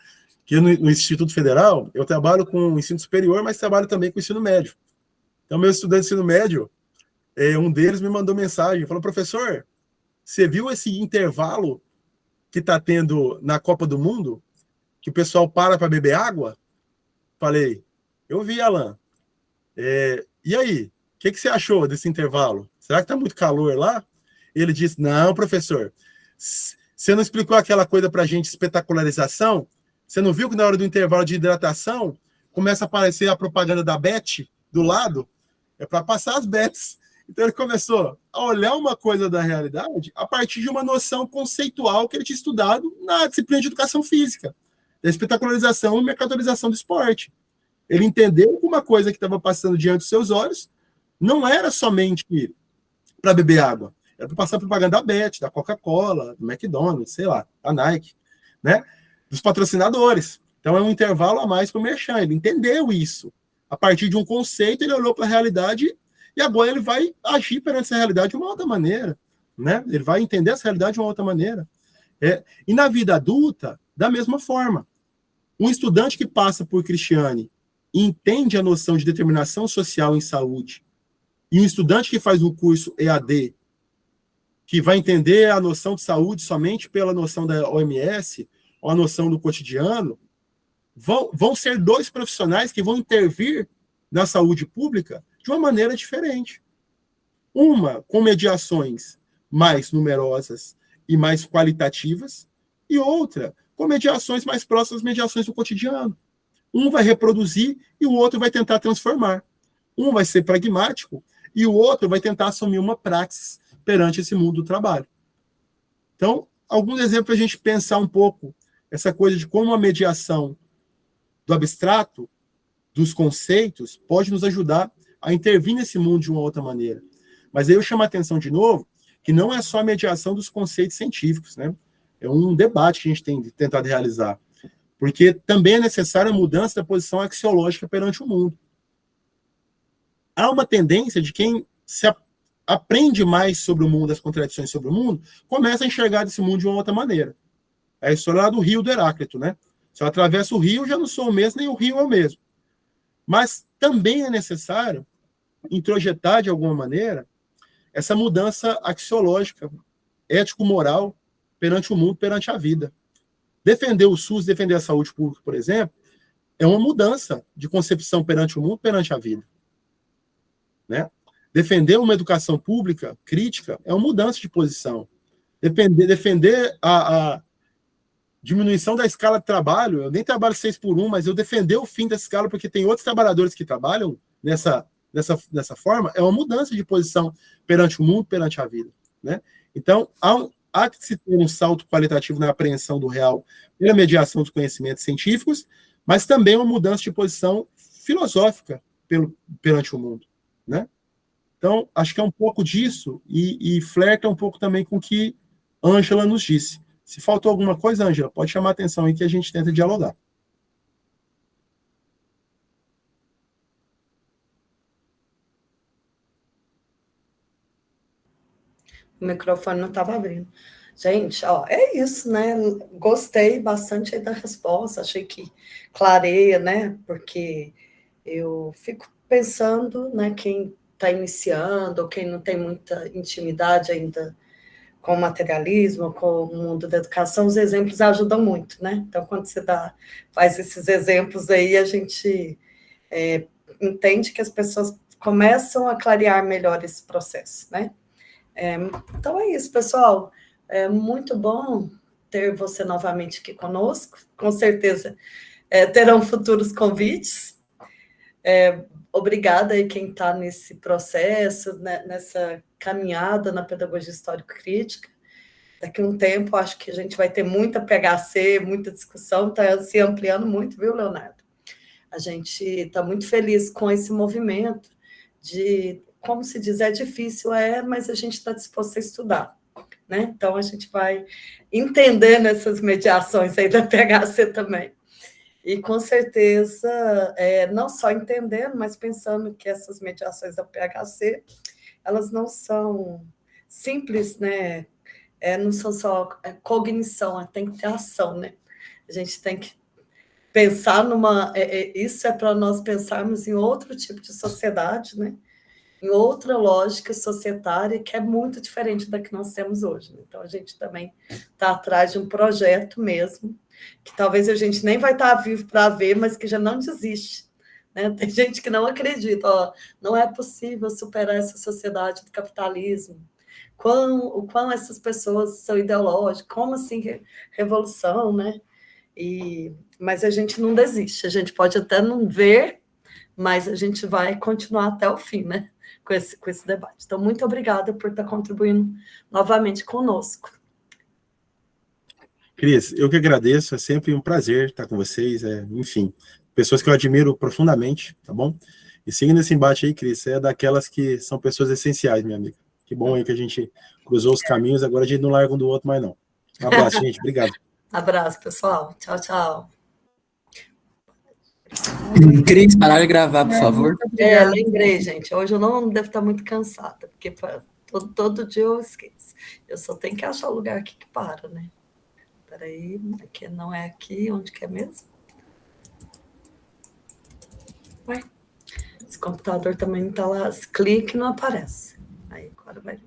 Que no Instituto Federal, eu trabalho com o ensino superior, mas trabalho também com o ensino médio. Então, meu estudante de ensino médio, um deles me mandou mensagem, falou, professor, você viu esse intervalo que está tendo na Copa do Mundo? Que o pessoal para beber água? Falei, eu vi, Alan. E aí, o que você achou desse intervalo? Será que está muito calor lá? Ele disse, não, professor, você não explicou aquela coisa para a gente, espetacularização? Você não viu que na hora do intervalo de hidratação começa a aparecer a propaganda da Bet do lado? É para passar as bets. Então ele começou a olhar uma coisa da realidade a partir de uma noção conceitual que ele tinha estudado na disciplina de educação física, da espetacularização e mercantilização do esporte. Ele entendeu que uma coisa que estava passando diante dos seus olhos não era somente para beber água, era para passar propaganda da Bet, da Coca-Cola, do McDonald's, sei lá, da Nike, né? Dos patrocinadores. Então é um intervalo a mais para o merchan. Ele entendeu isso. A partir de um conceito, ele olhou para a realidade e agora ele vai agir perante essa realidade de uma outra maneira, né? Ele vai entender essa realidade de uma outra maneira. E na vida adulta, da mesma forma. Um estudante que passa por Cristiane e entende a noção de determinação social em saúde, e um estudante que faz um curso EAD, que vai entender a noção de saúde somente pela noção da OMS, ou a noção do cotidiano, vão ser dois profissionais que vão intervir na saúde pública de uma maneira diferente. Uma com mediações mais numerosas e mais qualitativas, e outra com mediações mais próximas às mediações do cotidiano. Um vai reproduzir e o outro vai tentar transformar. Um vai ser pragmático e o outro vai tentar assumir uma praxis perante esse mundo do trabalho. Então, alguns exemplos para a gente pensar um pouco essa coisa de como a mediação do abstrato, dos conceitos, pode nos ajudar a intervir nesse mundo de uma outra maneira. Mas aí eu chamo a atenção de novo que não é só a mediação dos conceitos científicos, né? É um debate que a gente tem tentado realizar, porque também é necessária a mudança da posição axiológica perante o mundo. Há uma tendência de quem se aprende mais sobre o mundo, as contradições sobre o mundo, começa a enxergar esse mundo de uma outra maneira. É a história lá do rio do Heráclito, né? Se eu atravesso o rio, eu já não sou o mesmo, nem o rio é o mesmo. Mas também é necessário introjetar, de alguma maneira, essa mudança axiológica, ético-moral, perante o mundo, perante a vida. Defender o SUS, defender a saúde pública, por exemplo, é uma mudança de concepção perante o mundo, perante a vida. Né? Defender uma educação pública crítica é uma mudança de posição. Defender a diminuição da escala de trabalho, eu nem trabalho 6x1, mas eu defender o fim dessa escala porque tem outros trabalhadores que trabalham dessa forma, é uma mudança de posição perante o mundo, perante a vida. Né? Então, há que se ter um salto qualitativo na apreensão do real pela mediação dos conhecimentos científicos, mas também uma mudança de posição filosófica perante o mundo. Né? Então, acho que é um pouco disso e flerta um pouco também com o que Ângela nos disse. Se faltou alguma coisa, Ângela, pode chamar a atenção aí que a gente tenta dialogar. O microfone não estava abrindo. Gente, ó, é isso, né? Gostei bastante aí da resposta, achei que clareia, né? Porque eu fico pensando, né, quem está iniciando, ou quem não tem muita intimidade ainda com o materialismo, com o mundo da educação, os exemplos ajudam muito, né? Então, quando você faz esses exemplos aí, a gente entende que as pessoas começam a clarear melhor esse processo, né? Então é isso, pessoal. É muito bom ter você novamente aqui conosco. Com certeza terão futuros convites. Obrigada aí quem está nesse processo, né, nessa caminhada na pedagogia histórico-crítica. Daqui a um tempo, acho que a gente vai ter muita PHC, muita discussão, está se ampliando muito, viu, Leonardo? A gente está muito feliz com esse movimento de, como se diz, é difícil, mas a gente está disposto a estudar. Né? Então, a gente vai entendendo essas mediações aí da PHC também. E, com certeza, não só entendendo, mas pensando que essas mediações da PHC, elas não são simples, né? Não são só cognição, tem que ter ação, né? A gente tem que pensar isso é para nós pensarmos em outro tipo de sociedade, né? Em outra lógica societária que é muito diferente da que nós temos hoje. Né? Então, a gente também está atrás de um projeto mesmo, que talvez a gente nem vai estar vivo para ver, mas que já não desiste. Né? Tem gente que não acredita, não é possível superar essa sociedade do capitalismo. O quão essas pessoas são ideológicas, como assim revolução, né? Mas a gente não desiste, a gente pode até não ver, mas a gente vai continuar até o fim, né? Com esse debate. Então, muito obrigada por estar contribuindo novamente conosco. Cris, eu que agradeço, é sempre um prazer estar com vocês, enfim, pessoas que eu admiro profundamente, tá bom? E seguindo esse embate aí, Cris, é daquelas que são pessoas essenciais, minha amiga. Que bom aí que a gente cruzou os caminhos, agora a gente não larga um do outro mais não. Um abraço, gente, obrigado. Abraço, pessoal. Tchau, tchau. Cris, parar de gravar, por favor. Lembrei, gente. Hoje eu não devo estar muito cansada, porque todo dia eu esqueço. Eu só tenho que achar o lugar aqui que para, né? Peraí, aqui não é aqui, onde que é mesmo? Ué, esse computador também não está lá. Clique e não aparece. Aí, agora vai.